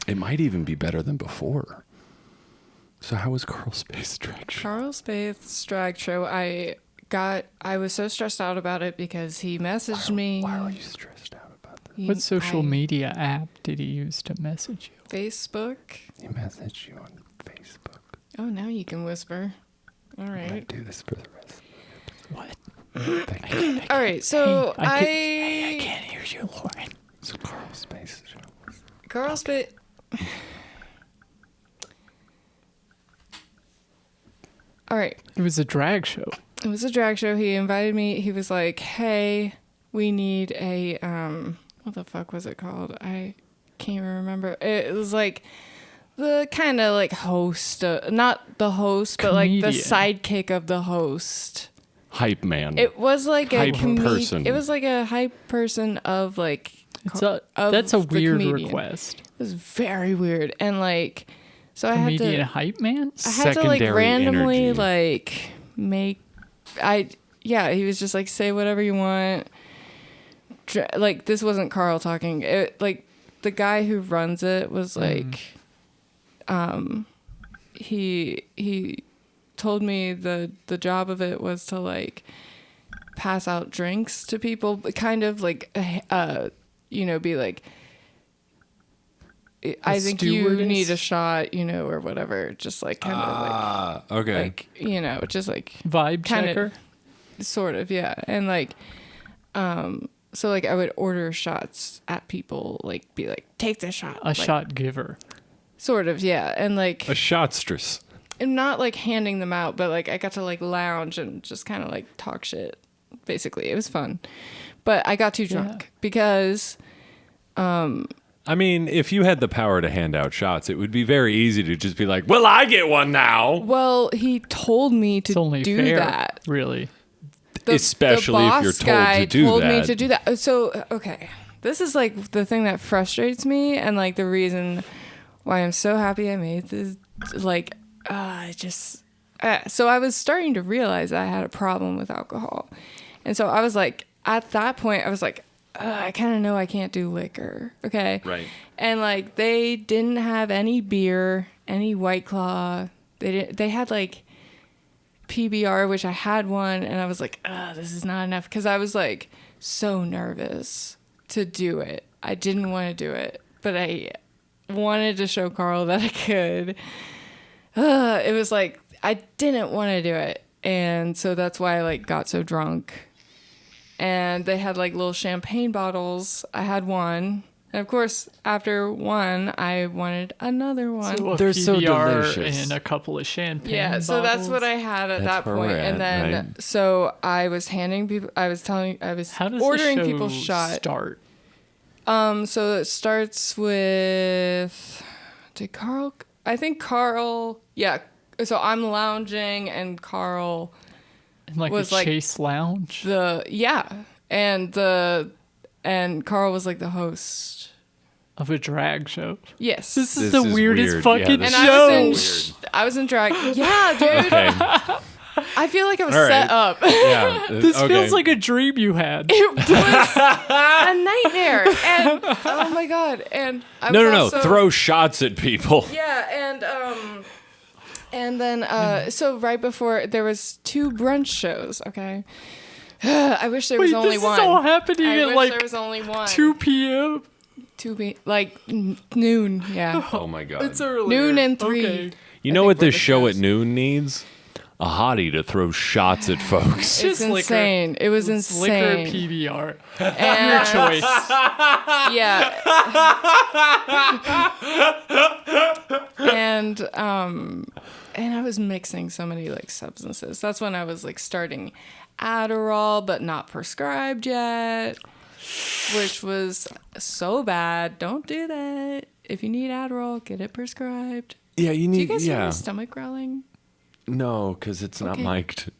It might even be better than before. So how was Carl Space drag show? Carl Spath's drag show. I was so stressed out about it because he messaged me. Why were you stressed out about that? What social media app did he use to message you? Facebook. He messaged you on Facebook. Oh, now you can whisper. All I'm gonna right. do this for the rest. What? Thank you. All right. So I can't hear you, Lauren. So Carl Space show. Carl Spath. All right. It was a drag show. It was a drag show. He invited me. He was like, "Hey, we need a what the fuck was it called? I can't even remember. It was like the kind of like host, not the host, but like the Comedian. sidekick of the host. Hype man. It was like Hype a person. It was like a hype person of like. That's a the weird comedian. request. It was very weird, and like, so I had Comedian to. hype man? I had to like Secondary randomly energy. like make he was just like say whatever you want. Like this wasn't Carl talking. Like the guy who runs it was like he told me the job of it was to like pass out drinks to people, kind of like be like I think you stewardess? need a shot, or whatever. Just like kind of okay. like just like Vibe Kinda- checker? sort of, yeah. And like so like I would order shots at people, like be like, take this shot. A like, shot giver. Sort of, yeah. And like A shotstress. I'm not like handing them out, but like I got to like lounge and just kind of like talk shit. Basically, it was fun. But I got too drunk because I mean, if you had the power to hand out shots, it would be very easy to just be like, well, I get one now. well, he told me It's to only do fair, that. really. Especially if you're boss told guy to do told that. me to do that. So, okay. This is like the thing that frustrates me and like the reason why I'm so happy I made this. Like, so I was starting to realize I had a problem with alcohol. And so I was like, at that point, I was like, I kind of know I can't do liquor. Okay. Right. And like, they didn't have any beer, any White Claw. They had like PBR, which I had one, and I was like, this is not enough, because I was like so nervous to do it. I didn't want to do it, but I wanted to show Carl that I could. It was like I didn't want to do it, and so that's why I like got so drunk. And they had like little champagne bottles. I had one. And of course, after one, I wanted another one. So a They're so PBR delicious. and a couple of champagne Yeah, so that's bottles. what I had at That's that where point. we're at, And then, right? so I was handing people, I was How does ordering the show people shots. start? So it starts with, I think Carl, yeah. So I'm lounging and Carl, In like was a like chase lounge? and Carl was like the host. Of a drag show. Yes. This is This the is weirdest weird. fucking Yeah, and this show. I was in drag. Yeah, dude. Okay. I feel like I was All right. set up. Yeah. This okay. feels like a dream you had. It was a nightmare. And oh my god. And I was No. also, Throw shots at people. Yeah, and then so right before there was 2 brunch shows, okay? I wish there was Wait, only this one. is all happening I at wish like there was only one. 2 p.m. Noon, yeah. Oh my god. It's early. Noon and 3. Okay. You I know think what were this the show shows. at noon needs? A hottie to throw shots at folks. It's Just liquor. insane. It was It's liquor insane. PBR. And, Your choice. yeah. And I was mixing so many like substances. That's when I was like starting Adderall, but not prescribed yet, which was so bad. Don't do that. If you need Adderall, get it prescribed. Yeah, you Do need. you guys hear yeah. my stomach growling? No, because it's not Okay. mic'd.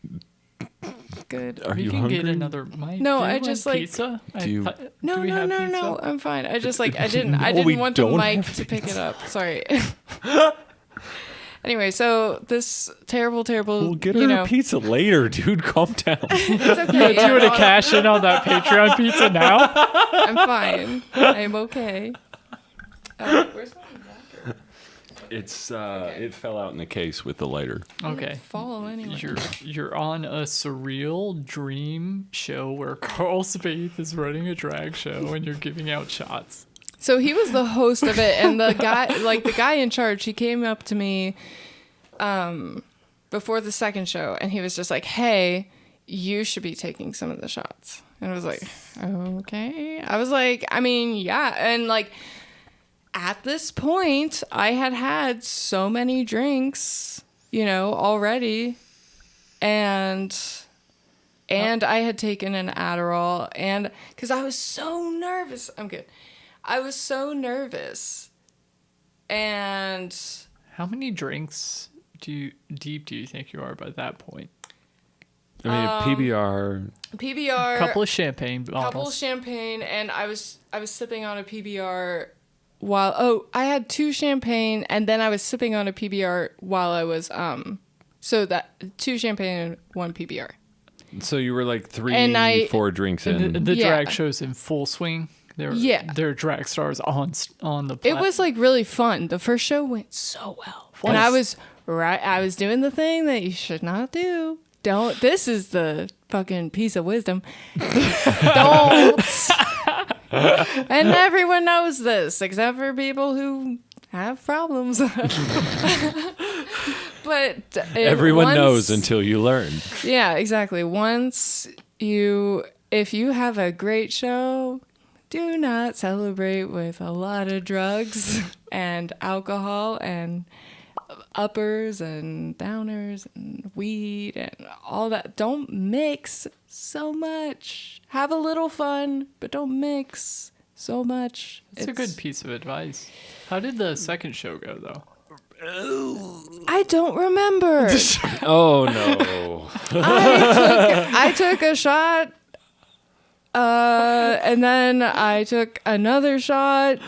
Good. Are You you can hungry? get another mic. No, Do you I want just, like- pizza. Do you- No, do we have pizza? no. I'm fine. I just like I No, didn't we want the don't mic have to pick it up. Sorry. Anyway, so this terrible, We'll get her you know, a pizza later, dude. Calm down. it's okay. Do you want to No, cash in on that Patreon pizza now? I'm fine. I'm okay. Where's my It's it fell out in the case with the lighter. Okay. Fall anyway. You're on a surreal dream show where Carl Spaeth is running a drag show and you're giving out shots. So he was the host of it, and the guy in charge, he came up to me before the second show, and he was just like, "Hey, you should be taking some of the shots." And I was like, "Okay." I was like, I mean, yeah, and like at this point, I had so many drinks, already, and I had taken an Adderall, and because I was so nervous. I'm good. I was so nervous. And how many drinks deep do you think you are by that point? I mean, PBR, Couple of champagne bottles. And I was sipping on a PBR while I had 2 champagne, and then I was sipping on a PBR while I was so that 2 champagne and 1 PBR. So you were like 4 drinks in. The drag show's in full swing. They're drag stars on the platform. It was like really fun. The first show went so well. And I was doing the thing that you should not do. This is the fucking piece of wisdom. Don't. And everyone knows this, except for people who have problems. But everyone knows until you learn. Yeah, exactly. If you have a great show, do not celebrate with a lot of drugs and alcohol and uppers and downers and weed and all that. Don't mix so much. Have a little fun, but don't mix so much. It's a good piece of advice. How did the second show go, though? I don't remember. Oh, no. I took a shot. And then I took another shot.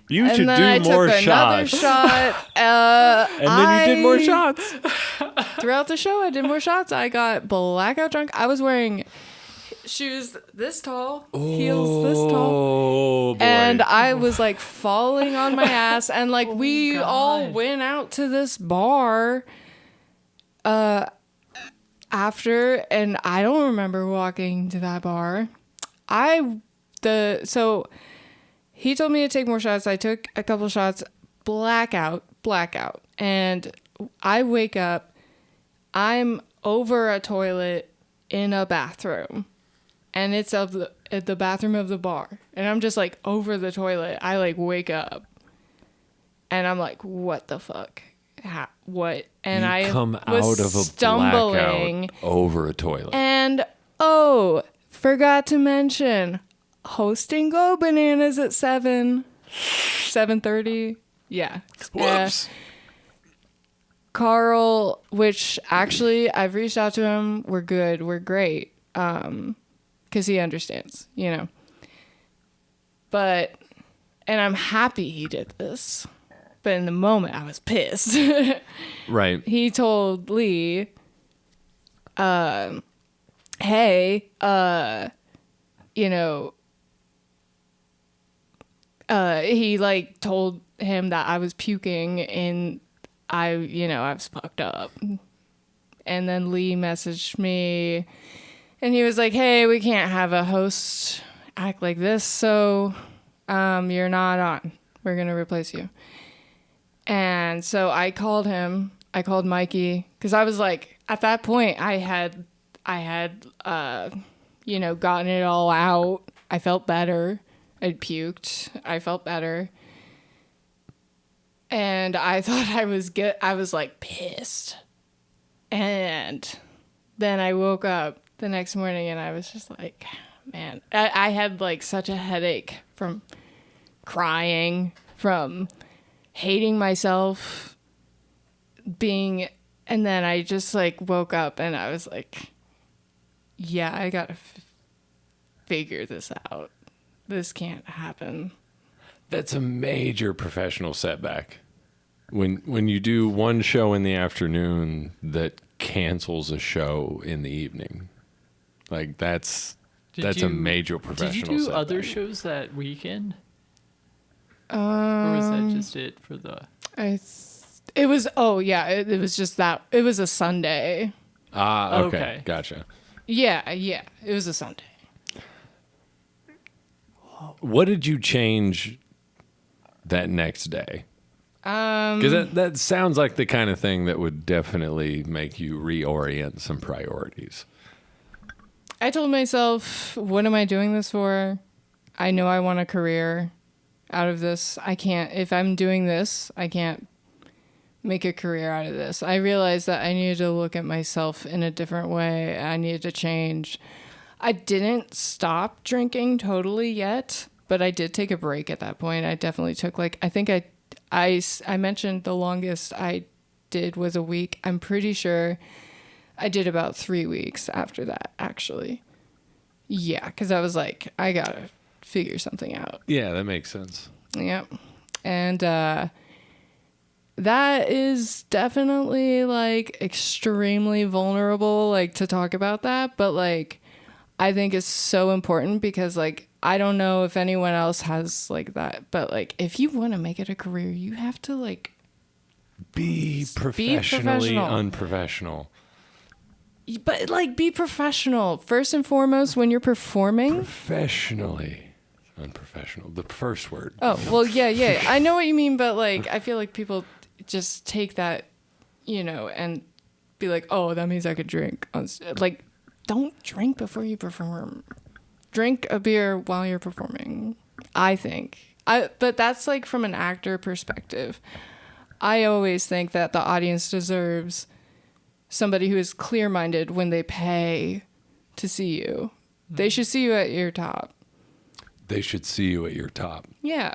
You should do more shots. Shot. And then you did more shots. Throughout the show, I did more shots. I got blackout drunk. I was wearing shoes this tall, heels this tall. Oh, boy. And I was like falling on my ass. And like we all went out to this bar after, and I don't remember walking to that bar. So he told me to take more shots. I took a couple shots, blackout. And I wake up, I'm over a toilet in a bathroom, and it's at the bathroom of the bar. And I'm just like over the toilet. I like wake up and I'm like, what the fuck? What? And I come was out of a stumbling blackout over a toilet. And forgot to mention hosting Go Bananas at 7:30. Yeah. Whoops. Carl, which actually I've reached out to him. We're good. We're great. 'Cause he understands, But, and I'm happy he did this. But in the moment, I was pissed. Right. He told Lee, hey, he like told him that I was puking and I was fucked up. And then Lee messaged me and he was like, hey, we can't have a host act like this. So, you're not on. We're going to replace you. And so I called him. I called Mikey because I was like, at that point, I had, gotten it all out. I felt better. I'd puked. I felt better. And I thought I was good. I was like pissed. And then I woke up the next morning and I was just like, man, I had like such a headache from crying, from hating myself, and then I just like woke up and I was like, yeah, I gotta figure this out. This can't happen. That's a major professional setback. When you do one show in the afternoon that cancels a show in the evening, like that's a major professional setback. Did you do other shows that weekend? Or was that just it for the... It was, oh yeah, it was just that. It was a Sunday. Ah, okay. Okay. Gotcha. Yeah, it was a Sunday. What did you change that next day? Because that sounds like the kind of thing that would definitely make you reorient some priorities. I told myself, what am I doing this for? I know I want a career out of this. If I'm doing this, I can't make a career out of this. I realized that I needed to look at myself in a different way. I needed to change. I didn't stop drinking totally yet, but I did take a break at that point. I definitely took I think I mentioned the longest I did was a week. I'm pretty sure I did about 3 weeks after that, actually. Yeah, because I was like, I gotta figure something out. Yeah, that makes sense. Yep. And that is definitely extremely vulnerable, to talk about that. But I think it's so important because I don't know if anyone else has that. But if you want to make it a career, you have to Be professionally unprofessional. But be professional first and foremost when you're performing. Professionally unprofessional. The first word. Oh, well, yeah. I know what you mean, but I feel like people just take that, and be like, oh, that means I could drink. Don't drink before you perform. Drink a beer while you're performing, I think. But that's from an actor perspective. I always think that the audience deserves somebody who is clear-minded when they pay to see you. They should see you at your top. They should see you at your top. Yeah.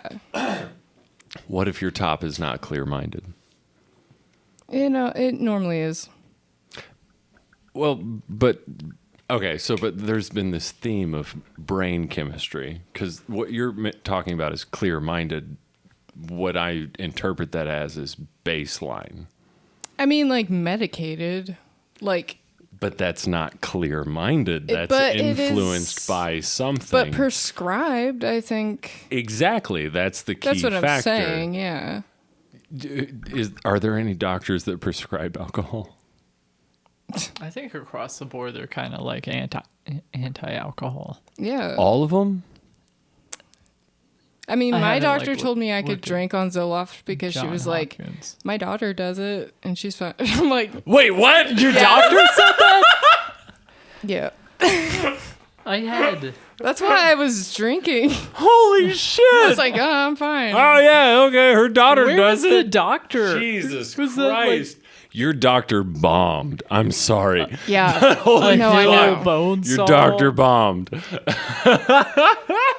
What if your top is not clear-minded? It normally is. Well, but there's been this theme of brain chemistry, because what you're talking about is clear-minded. What I interpret that as is baseline. I mean, medicated, But that's not clear-minded. That's influenced by something. But prescribed, I think. Exactly. That's the key factor. That's what I'm saying, yeah. Are there any doctors that prescribe alcohol? I think across the board they're kind of anti-alcohol. Yeah. All of them? I mean, my haven't, doctor told me I could looked at drink on Zoloft because she John was Hopkins. my daughter does it and she's fine. I'm like, Wait, what? Your doctor said that? yeah. I had. That's why I was drinking. Holy shit! I was like, oh, I'm fine. Oh yeah, okay. Her daughter Where does was the it. doctor? Jesus Was that, Christ! Your doctor bombed. I'm sorry. Yeah. Holy no, I fuck. know. Bone Your saw. doctor bombed.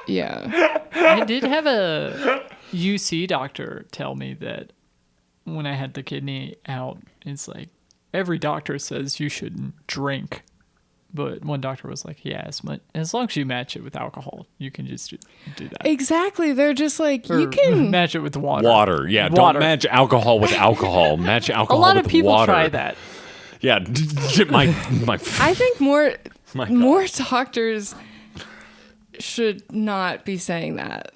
Yeah. I did have a UC doctor tell me that when I had the kidney out, it's every doctor says you shouldn't drink. But one doctor was like, yeah, as long as you match it with alcohol, you can just do that. Exactly. They're just Or you can. match it with water. Water. Yeah, Water. don't match alcohol with alcohol. Match A alcohol lot with of people water. try that. Yeah, my. I think more My God. more doctors should not be saying that.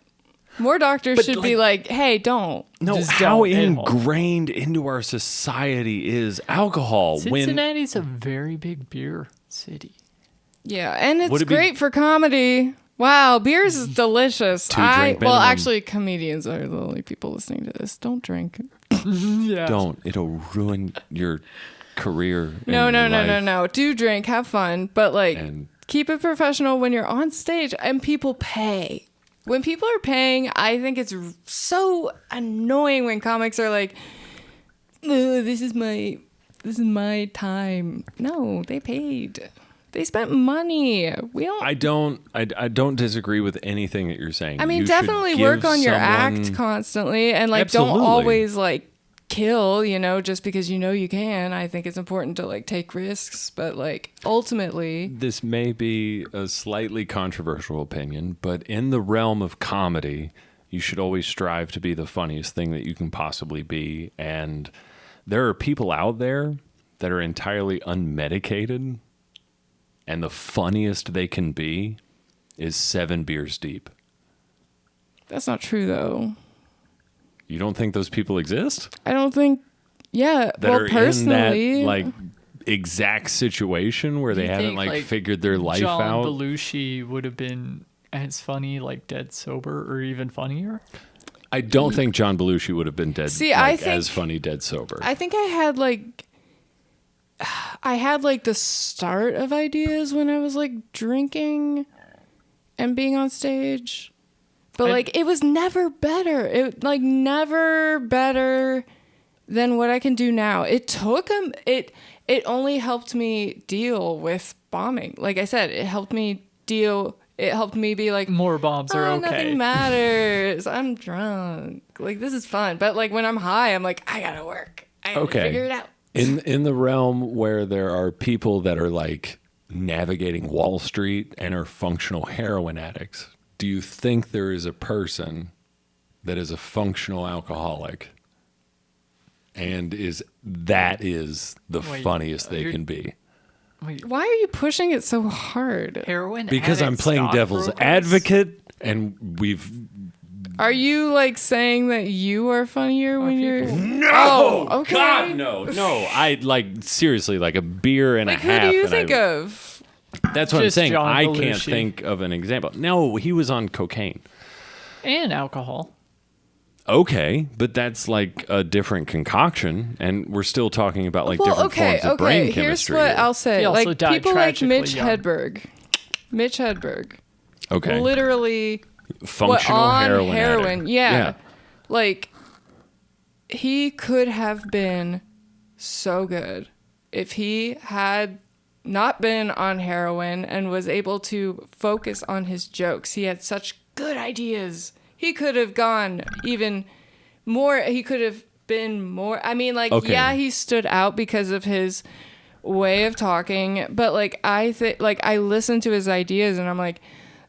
More doctors should be like, hey, don't. No, Just how don't at home. ingrained into our society is alcohol? Cincinnati's a very big beer city. Yeah, and Would it's it be- great for comedy. Wow, beers is delicious. Two-drink Well, minimum. actually, comedians are the only people listening to this. Don't drink. Yeah. Don't. It'll ruin your career. No, and no, your no, no, life. no. Do drink, have fun, but And- keep it professional when you're on stage and people pay. When people are paying, I think it's so annoying when comics are like, this is my time. No, they paid. They spent money. We don't. I don't disagree with anything that you're saying. I mean, You should definitely give work on your someone- act constantly and Absolutely. don't always kill, just because you can. I think it's important to take risks, but ultimately, This may be a slightly controversial opinion, but in the realm of comedy, you should always strive to be the funniest thing that you can possibly be. And there are people out there that are entirely unmedicated, and the funniest they can be is 7 beers deep. that's not true though. You don't think those people exist? I don't think. Yeah. That well, are personally, in that like exact situation where they You haven't think, like figured their life John out. Belushi would have been as funny like dead sober or even funnier. I don't think John Belushi would have been dead. See, like, I think- as funny dead sober. I think I had like the start of ideas when I was like drinking and being on stage. But like it was never better. It like never better than what I can do now. It took it only helped me deal with bombing. Like I said, it helped me be like, More bombs are okay. Nothing matters. I'm drunk. Like this is fun. But like when I'm high, I'm like, I gotta work. I gotta figure it out. In the realm where there are people that are like navigating Wall Street and are functional heroin addicts, do you think there is a person that is a functional alcoholic and is the funniest they can be? Why are you pushing it so hard? Heroin Because I'm addict playing devil's stockbrokers? advocate, and we've Are you like saying that you are funnier when you're no, Oh, okay. God, no. I like seriously like a beer and like a who half. do you and think of? That's what I'm Just saying. John I can't Belushi. think of an example. No, he was on cocaine. And alcohol. Okay, but that's like a different concoction, and we're still talking about like different forms of brain Here's chemistry. what here. I'll say. He also Like died people like tragically Mitch young. Hedberg. Mitch Hedberg. Okay, Literally functional on heroin. addict. Yeah. Like he could have been so good if he had not been on heroin and was able to focus on his jokes. He had such good ideas. He could have gone even more. He could have been more. I mean, like, Okay. yeah, he stood out because of his way of talking. But like, I think, like, I listened to his ideas and I'm like,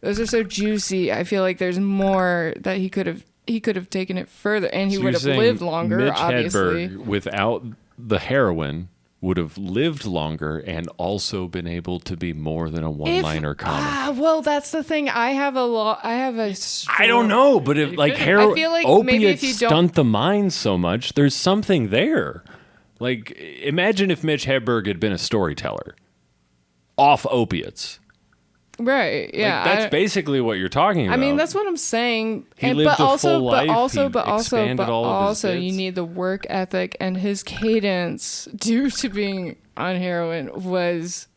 those are so juicy. I feel like there's more that he could have taken it further, and he So would you're have saying lived longer. Mitch Obviously, Hedberg, without the heroin, would have lived longer and also been able to be more than a one-liner comic. well, that's the thing. I have a. I don't know, but if like I feel like maybe if opiates you don't- stunt the mind so much, there's something there. Like, imagine if Mitch Hedberg had been a storyteller off opiates. Right. Yeah. Like, that's basically what you're talking about. I mean, that's what I'm saying. He lived but a also, full life. He but expanded all of his you bits. need the work ethic, and his cadence, due to being on heroin, was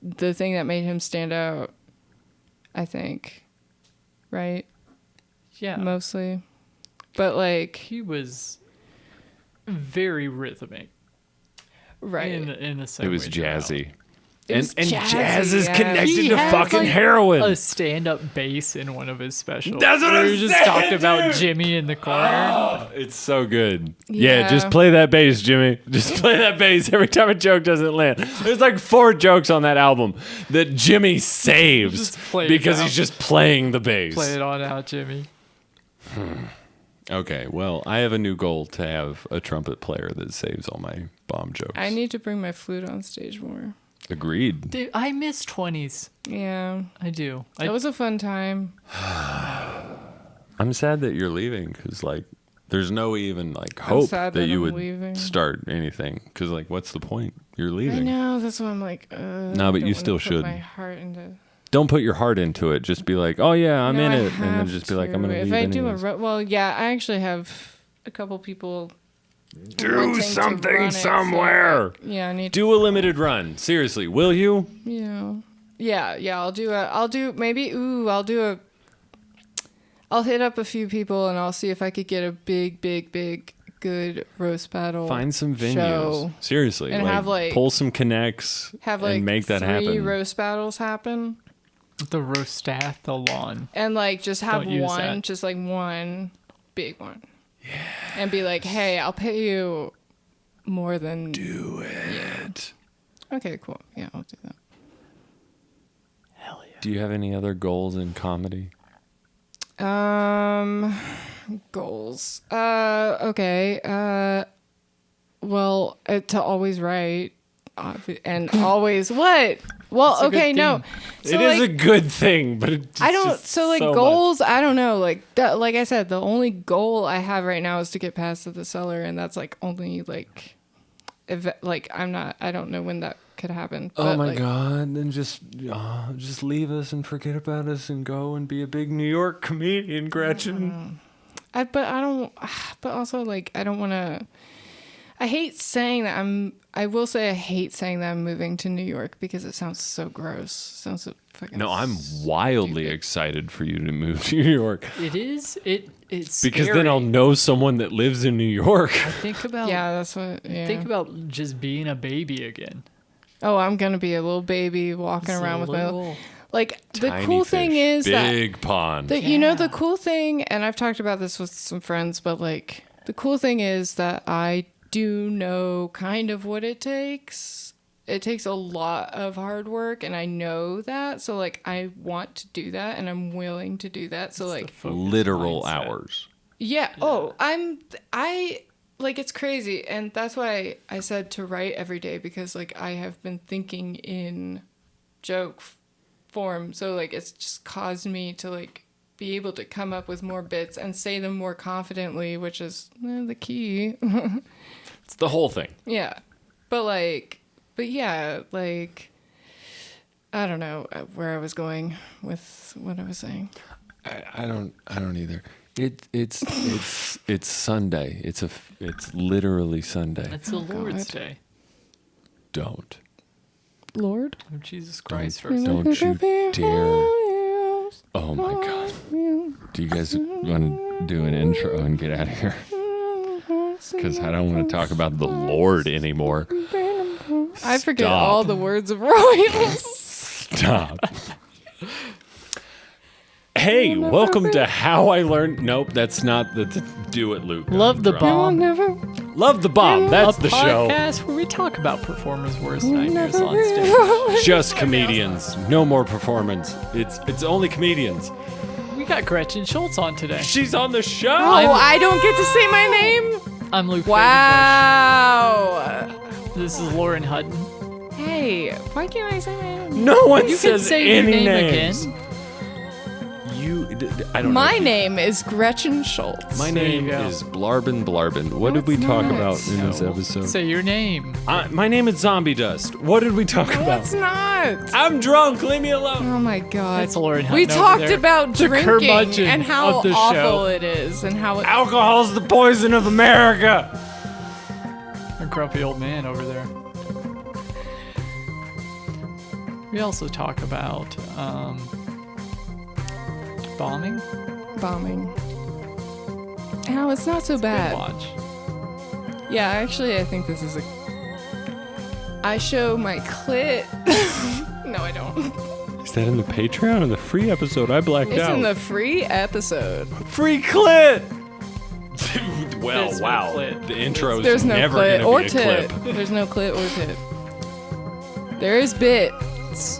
the thing that made him stand out. I think, right? Yeah. Mostly, but like, He was very rhythmic. right? In the same It was way Joel. jazzy. It was And jazzy, jazz is yeah. connected He to has, fucking like, heroin. A stand-up bass in one of his specials. That's what where I'm he just saying, talked about dude. Jimmy in the corner. It's so good. Yeah, Yeah. just play that bass, Jimmy. Just play that bass every time a joke doesn't land. There's like 4 jokes on that album that Jimmy saves Just play it because out. he's just playing the bass. Play it on out, Jimmy. Okay, well, I have a new goal to have a trumpet player that saves all my bomb jokes. I need to bring my flute on stage more. Agreed. Dude, I miss 20s. Yeah, I do. that was a fun time. I'm sad that you're leaving because, like, there's no even, like, hope sad that that you I'm would leaving. start anything. Because, like, what's the point? You're I leaving. know. That's why I'm like. No, but I you don't wanna still put should. My heart into. Don't put your heart into it. Just be like, oh, yeah, I'm No, in I it. And then have just be like, I'm going to If leave I do anyways. well, yeah, I actually have a couple people. Do wanting to something run it, so, somewhere. yeah, I need. Do a limited run. Seriously, will you? Yeah. I'll do I'll hit up a few people and I'll see if I could get a big, good roast battle. Find some venues. show. Seriously. And have, like- pull some connects Have like and make that 3 happen. roast battles happen, The roastathlon. and like just have Don't use one, that. just like one big one. Yeah. And be like, hey, I'll pay you more than. Do it. Okay, cool. Yeah, I'll do that. Hell yeah. Do you have any other goals in comedy? Goals. Okay. Well, to always write, and always what? Well, It's a good okay, no. thing. So, It is like, a good thing, but it's I don't. just So like so goals, I don't know. Like like I said, the only goal I have right now is to get past to the cellar, and that's like only like, if like I'm not. I don't know when that could happen. Oh but, my like, God! Then just leave us and forget about us and go and be a big New York comedian, Gretchen. But I don't. But also like I don't want to. I hate saying that I will say I hate saying that I'm moving to New York because it sounds so gross. It sounds so fucking. No, I'm wildly excited for you to move to New York It is. It's because scary. then I'll know someone that lives in New York. I think about. Yeah, that's what. Yeah. Think about just being a baby again. Oh, I'm gonna be a little baby walking Just a around with little- like the Tiny cool thing fish, is that big pond. you know the Yeah. cool thing, and I've talked about this with some friends, but like the cool thing is that I do know kind of what it takes. It takes a lot of hard work, and I know that. So like I want to do that, and I'm willing to do that. So like Literal mindset. hours. yeah. Oh, I like it's crazy, and that's why I said to write every day because like I have been thinking in joke form. So like it's just caused me to like be able to come up with more bits and say them more confidently, which is the key. It's the whole thing. Yeah. But yeah, like I don't know where I was going with what I was saying. I don't either. It's Sunday. It's literally Sunday. It's the Lord's God. Day. Don't Lord? Oh, Jesus Christ. Don't you dare. Oh my God. Do you guys want to do an intro and get out of here? Because I don't want to talk about the Lord anymore. I forget Stop. all the words of royals. Stop. Hey, welcome to How I Learned. Nope, that's not the do it, Luke. Love the bomb. Love the bomb. That's a the show. podcast where we talk about performers' worst nightmares on stage. Just comedians. No more performance. It's only comedians. We got Gretchen Schultz on today. She's on the show. Oh, I don't get to say my name? I'm Luke. Wow. Fadenbush. This is Lauren Hutton. Hey, why can't I say my name? No one You can says say your any name names. again. I don't My know. name is Gretchen Schultz. My There you name go. is Blarben Blarben. What No, did we it's talk not. about in this episode? Say your name. My name is Zombie Dust. What did we talk No, about? it's not. I'm drunk. Leave me alone. Oh my god. That's Lauren We Hutton over talked there. about The drinking curmudgeon and how of the awful show. it is and how it Alcohol's the poison of America. A grumpy old man over there. We also talk about bombing. How it's not so Good bad. watch. Yeah, actually I think this is I show my clit. No, I don't. Is that in the Patreon or the free episode? I blacked It's out. in the free episode. free clit. Well, There's no wow. clit. The intro's There's no never clit gonna or be a tit. clip. There's no clit or tit. There is bits.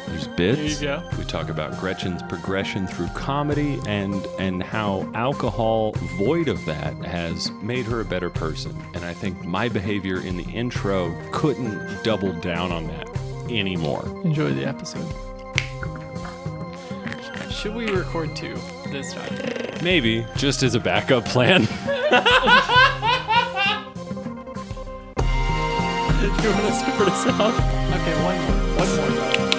There's bits. There you go. We talk about Gretchen's progression through comedy and how alcohol, void of that, has made her a better person. And I think my behavior in the intro couldn't double down on that anymore. Enjoy the episode. Should we record two this time? Maybe just as a backup plan. You want to start us off? Okay, one more.